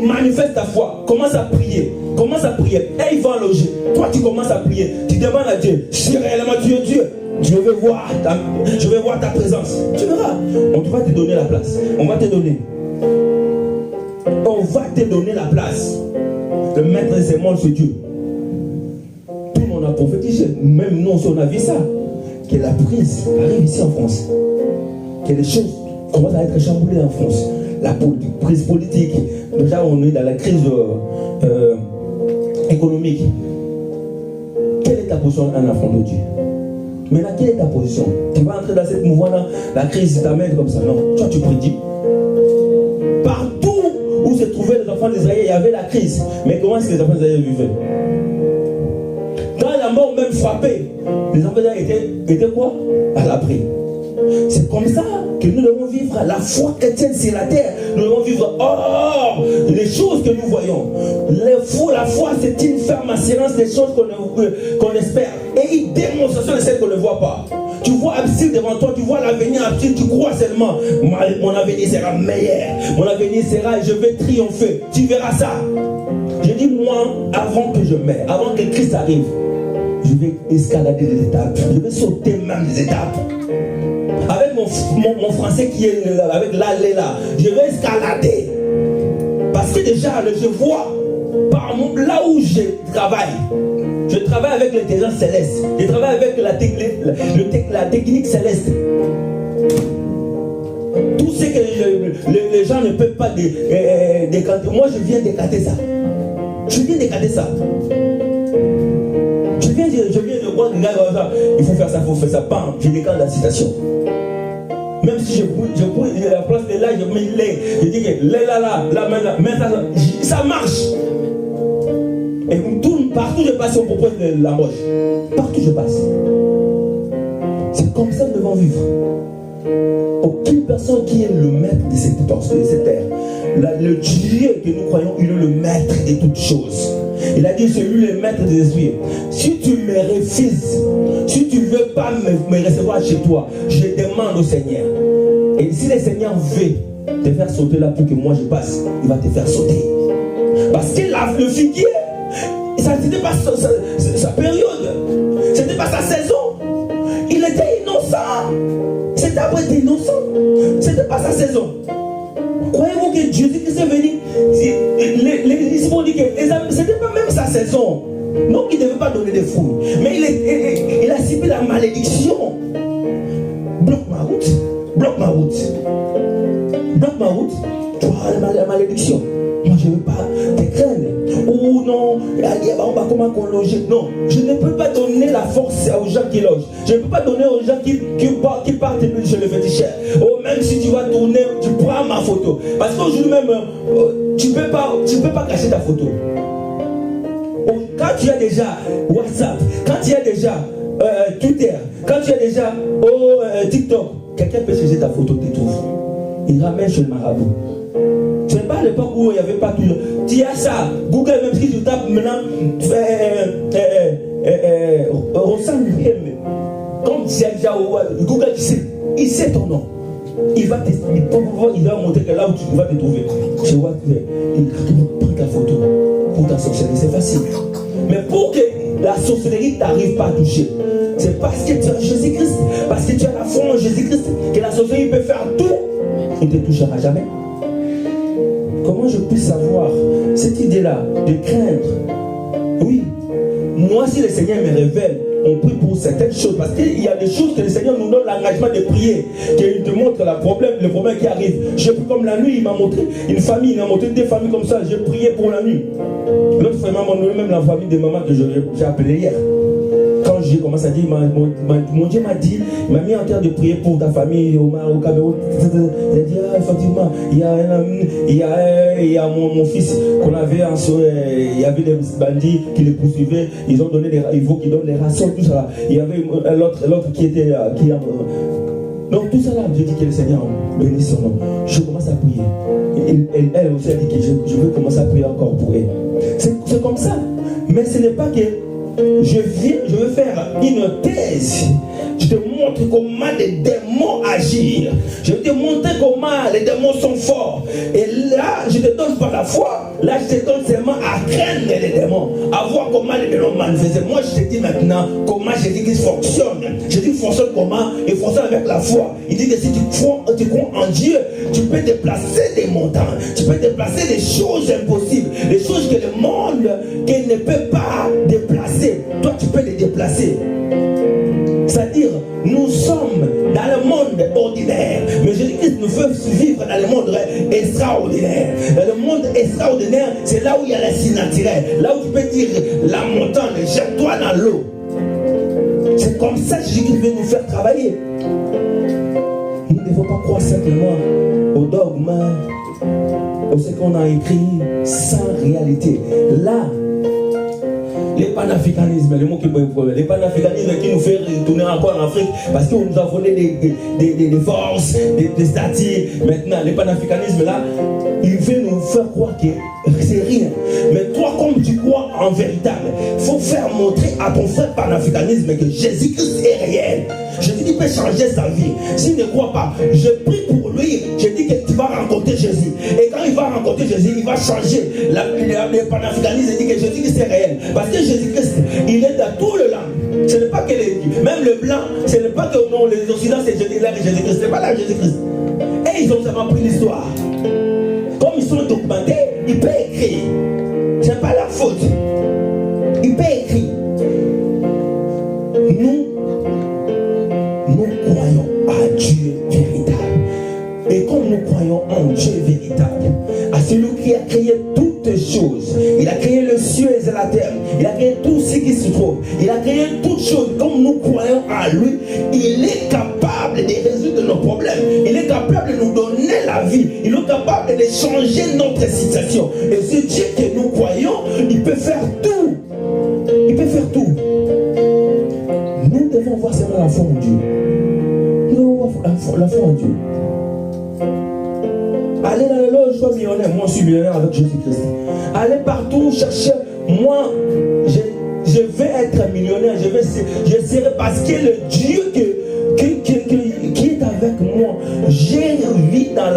Speaker 1: Manifeste ta foi. Commence à prier. Commence à prier. Et il va loger. Toi, tu commences à prier. Tu demandes à Dieu. Si réellement tu es Dieu, je vais voir ta présence. Tu verras. On va te donner la place. On va te donner la place. Le maître de ces mondes, c'est Dieu. Tout le monde a prophétisé. Même nous, on a vu ça. Que la prise arrive ici en France. Que les choses commencent à être chamboulées en France. La prise politique. Déjà, on est dans la crise économique. Quelle est ta position en enfant de Dieu? Maintenant, quelle est ta position? Tu vas entrer dans cette mouvement-là, la crise t'amène comme ça. Non, toi tu prédis. Partout où se trouvaient les enfants d'Israël, il y avait la crise. Mais comment est-ce que les enfants d'Israël vivaient? Quand la mort même frappait, les enfants d'Israël étaient quoi? À l'abri. C'est comme ça que nous devons vivre la foi chrétienne sur la terre. Nous devons vivre hors les choses que nous voyons. La foi, c'est une ferme assurance des choses qu'on espère. Et une démonstration de celles qu'on ne voit pas. Tu vois absurde devant toi, tu vois l'avenir absurde, tu crois seulement. Mon avenir sera meilleur. Mon avenir sera, je vais triompher. Tu verras ça. Je dis, moi, avant que je meure, avant que Christ arrive, je vais escalader les étapes. Je vais sauter même les étapes. Avec mon français qui est avec l'allée là, je vais escalader. Parce que déjà, je vois là où je travaille avec l'intelligence céleste. Je travaille avec la technique céleste. Tout ce que les gens ne peuvent pas décanter. Moi, je viens décanter ça. Je viens décanter ça. Je viens de voir des gars comme ça, il faut faire ça, bam, je décale la citation. Même si je prends la place de là, je mets les, je dis que les là, mais ça marche. Et partout je passe, on propose la moche. Partout je passe. C'est comme ça que nous devons vivre. Aucune personne qui est le maître de cette terre. Le Dieu que nous croyons, il est le maître de toutes choses. Il a dit, c'est lui le maître des esprits. Si tu me refuses, si tu ne veux pas me recevoir chez toi, je demande au Seigneur. Et si le Seigneur veut te faire sauter là pour que moi je passe, il va te faire sauter. Parce que le figuier, ça n'était pas sa période, ce n'était pas sa saison. Il était innocent. Cet arbre était innocent. Ce n'était pas sa saison. Croyez-vous que Jésus-Christ est venu? Les disciples ont dit que ce n'était pas même sa saison. Donc il ne devait pas donner des fruits. Mais il a subi la malédiction. Bloque ma route. Bloque ma route. Bloque ma route. Tu auras la malédiction. Moi je ne veux pas te craindre. Ou non, comment qu'on loge. Non, je ne peux pas donner la force aux gens qui logent. Je ne peux pas donner aux gens qui partent chez le féticheur. Oh, même si tu vas tourner, tu prends ma photo. Parce qu'aujourd'hui même, tu peux pas cacher ta photo. Quand tu as déjà WhatsApp, quand tu as déjà Twitter, quand tu as déjà TikTok, quelqu'un peut chercher ta photo, tu trouves. Il ramène chez le marabout. Ce n'est pas à l'époque où il n'y avait pas tout. Tu as ça. Google, même si tu tapes maintenant, ressemble comme Google, il sait ton nom. Il va montrer que là où tu vas te trouver. Je vois il prend ta photo pour ta sorcellerie. C'est facile. Mais pour que la sorcellerie t'arrive pas à toucher, c'est parce que tu as Jésus-Christ, parce que tu as la foi en Jésus-Christ, que la sorcellerie peut faire tout. Il ne te touchera jamais. Comment je puis savoir cette idée-là de craindre? Oui, moi si le Seigneur me révèle, on prie pour certaines choses, parce qu'il y a des choses que le Seigneur nous donne l'engagement de prier, qu'il te montre le problème qui arrive. Je prie comme la nuit, il m'a montré une famille, il m'a montré des familles comme ça, j'ai prié pour la nuit. L'autre fois, il m'a montré même la famille de maman que j'ai appelée hier. Quand j'ai commencé à dire, mon Dieu m'a dit, il m'a mis en terre de prier pour ta famille au Cameroun. Il a dit, effectivement, il y a mon fils qu'on avait il y avait des bandits qui le poursuivaient, ils ont donné il faut qu'ils donnent les rations, tout ça là. Il y avait l'autre qui était donc tout ça là, j'ai dit que le Seigneur bénisse son nom. Je commence à prier. Elle aussi a dit que je veux commencer à prier encore pour elle. C'est comme ça. Mais ce n'est pas que je veux faire une thèse. Je te montre comment les démons agissent. Je vais te montrer comment les démons sont forts. Et là, je te donne par la foi. Là, je te donne seulement à craindre les démons. À voir comment les démons manifestent. Moi, je te dis maintenant comment Jésus-Christ fonctionne. Je dis fonctionne comment? Il fonctionne avec la foi. Il dit que si tu crois en Dieu, tu peux déplacer des montagnes. Tu peux déplacer des choses impossibles. Des choses que le monde ne peut pas déplacer. Toi, tu peux les déplacer. C'est-à-dire, nous sommes dans le monde ordinaire, mais Jésus-Christ nous fait vivre dans le monde extraordinaire. Dans le monde extraordinaire, c'est là où il y a la naturel, là où tu peux dire la montagne, jette-toi dans l'eau. C'est comme ça que Jésus-Christ veut nous faire travailler. Nous ne devons pas croire simplement au dogme, au ce qu'on a écrit sans réalité. Là, les panafricanismes, le mot qui me problème, les panafricanismes qui nous fait retourner encore en Afrique parce qu'on nous a volé des forces, des statuts. Maintenant, les panafricanismes là, il veut nous faire croire que c'est rien. Mais toi, comme tu crois en véritable, il faut faire montrer à ton frère panafricanisme que Jésus-Christ est réel. Jésus peut changer sa vie. S'il ne croit pas, je prie pour lui. Je dis que tu vas rencontrer Jésus. Et quand il va rencontrer Jésus, il va changer. Le panafricanisme dit que Jésus-Christ est réel. Parce que Jésus-Christ, il est dans tout le land. Ce n'est pas que même le blanc, ce n'est pas que non, les Occidentaux, c'est Jésus-Christ. Ce n'est pas là Jésus-Christ. Et ils ont seulement pris l'histoire. Comme ils sont documentés, il peut écrire. Ce n'est pas la faute. Il peut écrire. Nous croyons à Dieu véritable. Et comme nous croyons en Dieu véritable, à celui qui a créé toutes toutes choses. Il a créé le ciel et la terre. Il a créé tout ce qui se trouve. Il a créé toutes choses. Comme nous croyons à lui, il est capable de résoudre nos problèmes. Il est capable de nous donner la vie. Il est capable de changer notre situation. Et ce Dieu que nous croyons, il peut faire tout. Il peut faire tout. Nous devons voir seulement la foi en Dieu. Nous devons voir la foi en Dieu. Allez dans le loge, sois millionnaire. Moi, je suis millionnaire avec Jésus-Christ. Allez partout, chercher. Moi, je vais être millionnaire. Je serai parce que le Dieu qui est avec moi, je vis dans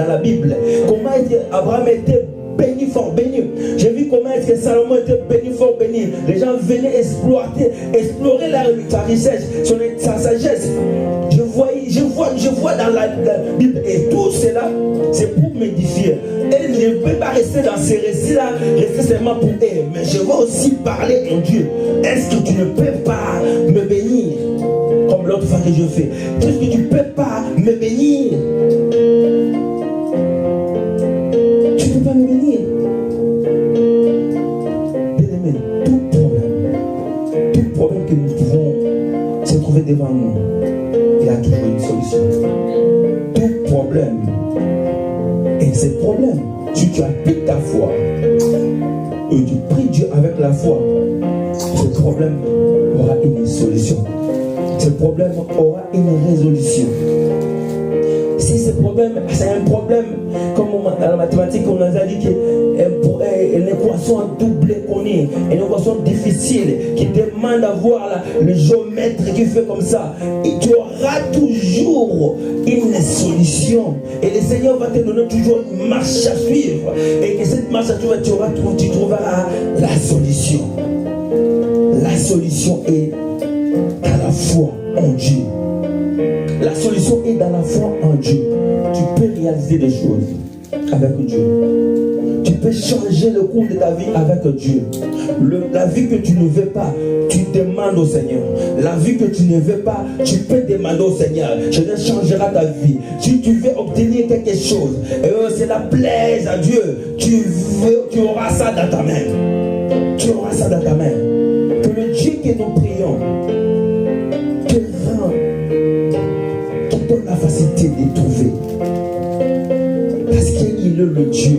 Speaker 1: la Bible. Comment Abraham était béni, fort béni. J'ai vu comment est-ce que Salomon était béni, fort béni. Les gens venaient explorer sa richesse, sa sagesse. Je vois dans la Bible. Et tout cela, c'est pour m'édifier. Et je ne peux pas rester dans ces récits-là, rester seulement pour eux. Mais je veux aussi parler en Dieu. Est-ce que tu ne peux pas me bénir comme l'autre fois que je fais? Est-ce que tu ne peux pas me bénir? Tu ne peux pas me bénir. Bien-aimé, tout problème que nous pouvons se trouver devant nous, il y a toujours une solution. Tout problème. Et ces problèmes, si tu appliques ta foi et tu pries Dieu avec la foi, ce problème aura une solution. Ce problème aura une résolution. Si ce problème, c'est un problème, comme dans la mathématique, on nous a dit qu'une équation double connue, une équation difficile qui demande d'avoir le géomètre qui fait comme ça, et tu auras toujours une solution. Et le Seigneur va te donner toujours une marche à suivre. Et que cette marche à suivre, tu trouveras la solution. La solution est à la foi en Dieu. La solution est dans la foi en Dieu. Tu peux réaliser des choses avec Dieu. Tu peux changer le cours de ta vie avec Dieu. La vie que tu ne veux pas, tu demandes au Seigneur. La vie que tu ne veux pas, tu peux demander au Seigneur. Je changera ta vie. Si tu veux obtenir quelque chose, et cela plaise à Dieu, tu auras ça dans ta main. Tu auras ça dans ta main. Que le Dieu que nous prions te rend, te donne la facilité de trouver. Parce qu'il est le Dieu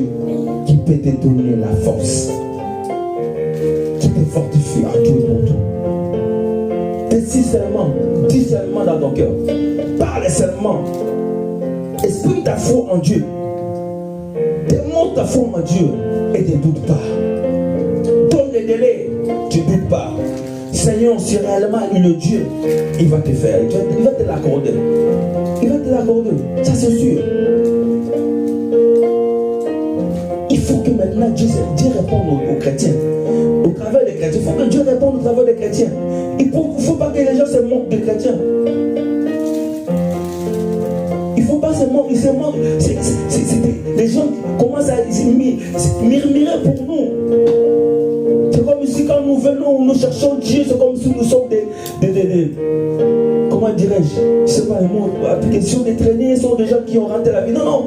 Speaker 1: qui peut te donner la force, qui te fortifie à tout et pour tout. Dis seulement dans ton cœur, parle seulement, exprime ta foi en Dieu, démontre ta foi en Dieu et ne doute pas. Donne le délai, tu ne doutes pas. Seigneur, si réellement il est Dieu, il va te faire, il va te l'accorder. Il va te l'accorder, ça c'est sûr. Il faut que maintenant Dieu réponde aux chrétiens. Au travers des chrétiens. Il faut que Dieu réponde au travers des chrétiens. Il ne faut pas que les gens se moquent des chrétiens. Il ne faut pas se moquer. Les gens commencent à murmurer pour nous. C'est comme si quand nous venons, nous cherchons Dieu, c'est comme si nous sommes des comment dirais-je? Je ne sais pas le mot. Application des traînées sont des gens qui ont raté la vie. Non.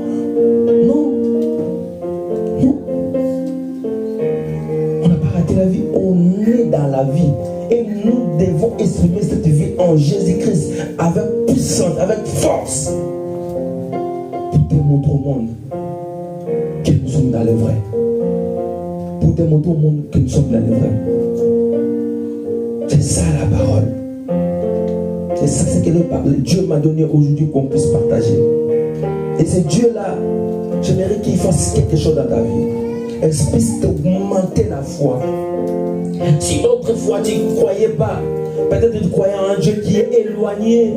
Speaker 1: On n'a pas raté la vie, on est dans la vie. Et nous devons exprimer cette vie en Jésus-Christ avec puissance, avec force. Pour démontrer au monde que nous sommes dans le vrai. Pour démontrer au monde que nous sommes dans le vrai. C'est ça la parole. C'est ça ce que Dieu m'a donné aujourd'hui qu'on puisse partager. Et ce Dieu-là, j'aimerais qu'il fasse quelque chose dans ta vie. Elle puisse augmenter la foi. Si autrefois tu ne croyais pas, peut-être tu croyais en un Dieu qui est éloigné.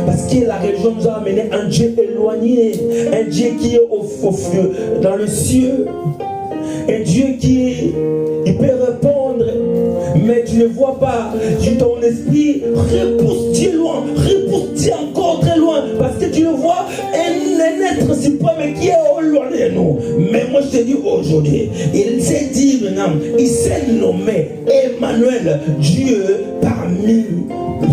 Speaker 1: Parce que la religion nous a amené un Dieu éloigné. Un Dieu qui est dans le ciel. Un Dieu qui il peut répondre, mais tu ne vois pas. Ton esprit repousse Dieu loin, repousse Dieu encore très loin, parce que tu le vois, un être suprême qui est au loin de nous. Mais moi je te dis aujourd'hui, il s'est dit maintenant, il s'est nommé Emmanuel, Dieu parmi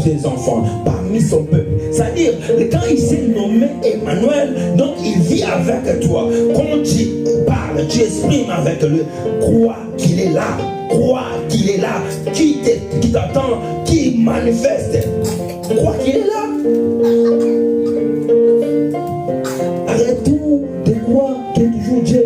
Speaker 1: ses enfants, parmi son peuple. C'est-à-dire, quand il s'est nommé Emmanuel, donc il vit avec toi. Quand tu parles, tu exprimes avec lui. Crois qu'il est là. Crois qu'il est là. Qui t'attend, qui manifeste. Crois qu'il est là. Arrêtons de croire que toujours Dieu,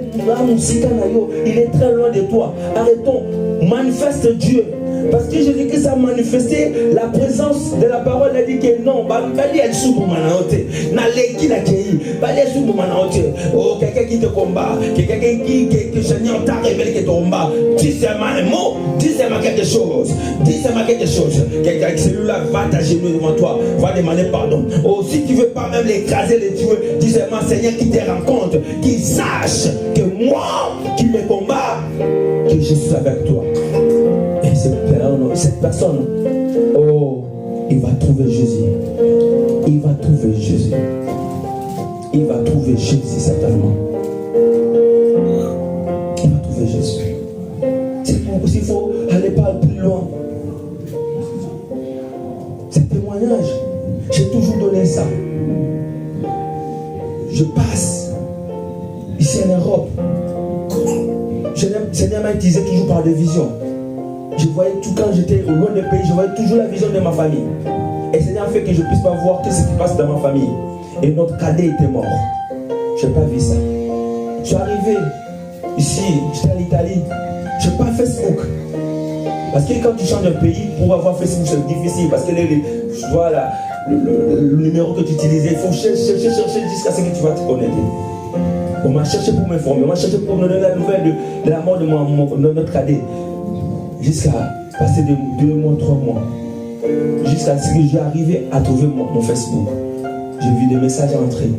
Speaker 1: il est très loin de toi. Arrêtons. Manifeste Dieu. Parce que Jésus-Christ a manifesté la présence de la parole. Il a dit que non, quelqu'un qui te combat, quelqu'un qui le Seigneur t'a révélé que ton combat. Dis-moi un mot, dis-moi quelque chose. Dis-moi quelque chose. Quelqu'un qui celui-là va t'agenouiller devant toi, va demander pardon. Oh, si tu ne veux pas même l'écraser, les tuer, dis-moi Seigneur qui te rencontre, qui sache que moi qui me combat, que je suis avec toi. Et cette personne, oh, il va trouver Jésus. Il va trouver Jésus. Il va trouver Jésus certainement. Il va trouver Jésus. C'est pour il faut aller pas plus loin. C'est témoignage. J'ai toujours donné ça. Je passe ici en Europe. Seigneur m'a utilisé toujours par des visions. Je voyais tout quand j'étais au loin des pays, je voyais toujours la vision de ma famille. Et le Seigneur a fait que je ne puisse pas voir ce qui passe dans ma famille. Et notre cadet était mort. Je n'ai pas vu ça. Je suis arrivé ici, j'étais en Italie. Je n'ai pas Facebook. Parce que quand tu changes de pays, pour avoir Facebook, c'est difficile. Parce que je vois le numéro que tu utilisais, il faut chercher jusqu'à ce que tu vas te connecter. On m'a cherché pour m'informer, on m'a cherché pour me donner la nouvelle de la mort de notre cadet. Jusqu'à passer 2 mois, 3 mois. Jusqu'à ce que j'ai arrivé à trouver mon Facebook. J'ai vu des messages entrer.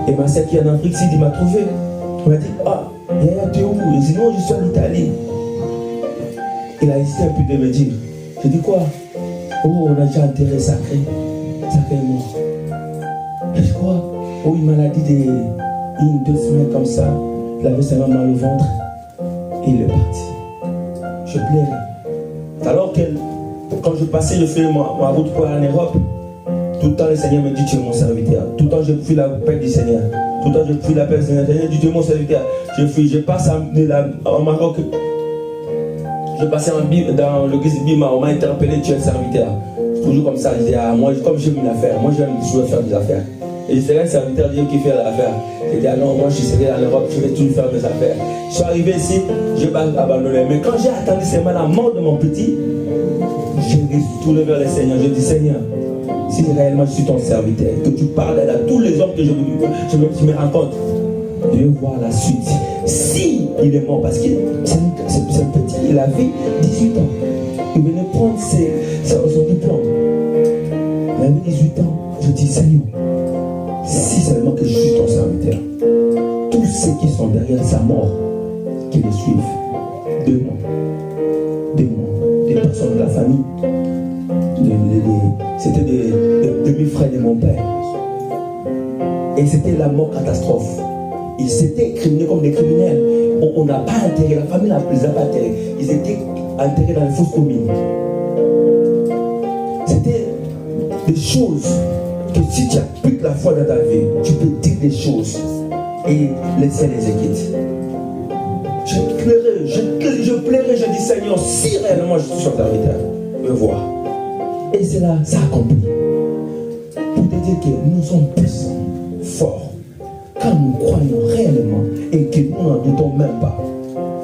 Speaker 1: Et ma sœur qui est en Afrique, il m'a trouvé. Il m'a dit, ah, Yaya, tu es où? Il dit, non, je suis en Italie. Il a hésité un peu de me dire. J'ai dit quoi? Oh, on a déjà enterré Sacré. Sacré est mort. Et je crois, oh, une maladie de 1-2 semaines comme ça. Il avait seulement mal au ventre. Et il est parti. Je plairais. Alors que quand je passais, je fais ma route pour aller en Europe. Tout le temps, le Seigneur me dit, tu es mon serviteur. Tout le temps, je fuis la paix du Seigneur. Tout le temps, je fuis la paix du Seigneur. Le Seigneur dit, tu es mon serviteur. Je fuis. Je passe au Maroc. Je passais dans l'église de Bima. On m'a interpellé, tu es serviteur. Toujours comme ça. Je dis, ah, moi, comme j'aime une affaire, moi, j'aime toujours faire des affaires. Et je serais un serviteur de Dieu qui fait l'affaire. J'ai dit, ah non, moi, je serai en Europe, je vais toujours faire mes affaires. Je suis arrivé ici, je vais abandonner. Mais quand j'ai attendu seulement la mort de mon petit, j'ai retourné vers le Seigneur. Je dis, Seigneur, si réellement je suis ton serviteur, que tu parles à tous les hommes que je me rencontre, je veux voir la suite. Si il est mort, parce que c'est un petit, il avait 18 ans. Il venait prendre son diplôme. Il avait 18 ans. Je dis, Seigneur, si seulement que je suis ton serviteur, tous ceux qui sont derrière sa mort, qui le suivent, de moi, des personnes de la famille, c'était des demi-frères de mon père. Et c'était la mort catastrophe. Ils s'étaient criminels comme des criminels. On n'a pas enterré, la famille ne les a pas enterrés. Ils étaient enterrés dans les fausses communes. C'était des choses que si tu appliques la foi dans ta vie, tu peux dire des choses et laisser les équipes. Je plairais, je dis Seigneur, si réellement je suis ton serviteur, me voir. Et c'est là, ça accomplit. Pour te dire que nous sommes puissants, forts, quand nous croyons réellement et que nous n'en doutons même pas.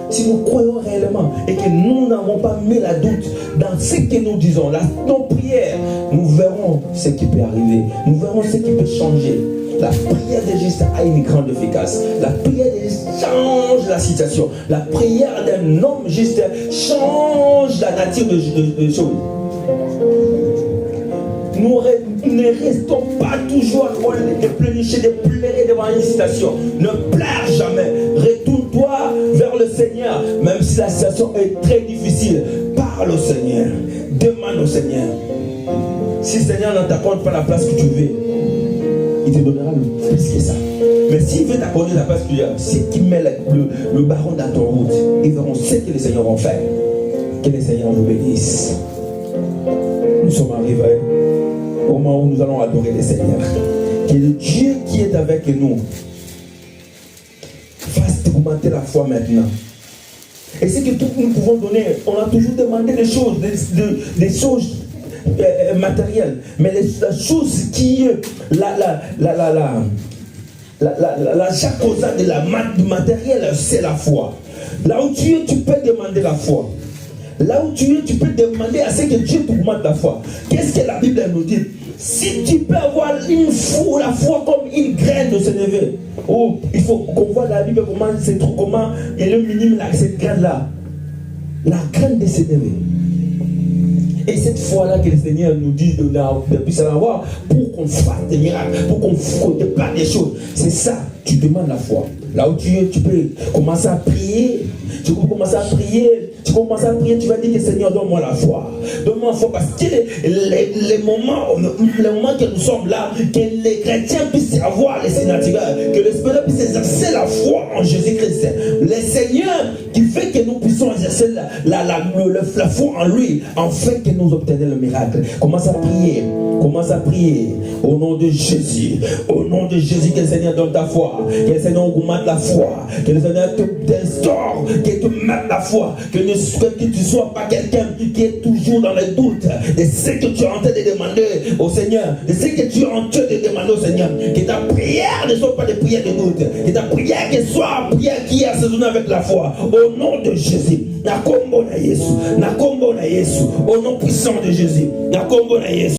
Speaker 1: Si nous croyons réellement et que nous n'avons pas mis la doute dans ce que nous disons, nos prières, nous verrons ce qui peut arriver. Nous verrons ce qui peut changer. La prière de juste a une grande efficace. La prière de juste change la situation. La prière d'un homme juste change la nature de choses. Nous ne restons pas toujours de pleurnicher, de pleurer devant une situation. Ne pleure jamais. Retourne-toi vers le Seigneur. Même si la situation est très difficile, parle au Seigneur. Demande au Seigneur. Si le Seigneur ne t'accorde pas la place que tu veux, il te donnera le plus que ça. Mais s'il veut t'accorder la place que tu as, si tu mets le baron dans ton route, ils verront ce que les Seigneurs vont faire. Que les Seigneurs vous bénissent. Nous sommes arrivés au moment où nous allons adorer le Seigneur. Que le Dieu qui est avec nous fasse augmenter la foi maintenant. Et c'est que tout nous pouvons donner, on a toujours demandé des choses, des choses matérielles, mais la chose qui la jacosa de la matérielle, c'est la foi. Là où tu es, tu peux demander la foi. Là où tu es, tu peux demander à ce que Dieu t'augmente la foi. Qu'est-ce que la Bible nous dit? Si tu peux avoir une foi, la foi comme une graine de sénévé, il faut qu'on voit la Bible comment c'est trop, comment elle est minime là, cette graine-là. La graine de sénévé. Et cette foi-là que le Seigneur nous dit de puisse avoir pour qu'on fasse des miracles, pour qu'on départ des choses. C'est ça, tu demandes la foi. Là où tu es, tu peux commencer à prier. Tu peux commencer à prier. Tu commences à prier, tu vas dire que Seigneur, donne-moi la foi. Donne-moi la foi parce que les moments que nous sommes là, que les chrétiens puissent avoir les sénateurs, que l'Esprit puisse exercer la foi en Jésus-Christ. Le Seigneur qui fait que nous puissions exercer la foi en lui, en fait que nous obtenions le miracle. Commence à prier. Commence à prier au nom de Jésus. Au nom de Jésus, que le Seigneur donne ta foi. Que le Seigneur augmente la foi. Que le Seigneur t'instaure. Que tu mettes la foi. Que tu ne sois pas quelqu'un qui est toujours dans les doutes de ce que tu es en train de demander au Seigneur. De ce que tu es en train de demander au Seigneur. Que ta prière ne soit pas des prières de doute. Que ta prière soit une prière qui est assaisonnée avec la foi. Au nom de Jésus. Nakombo na Yesu. Nakombo na Yesu. Au nom puissant de Jésus. Nakombo na Yesu.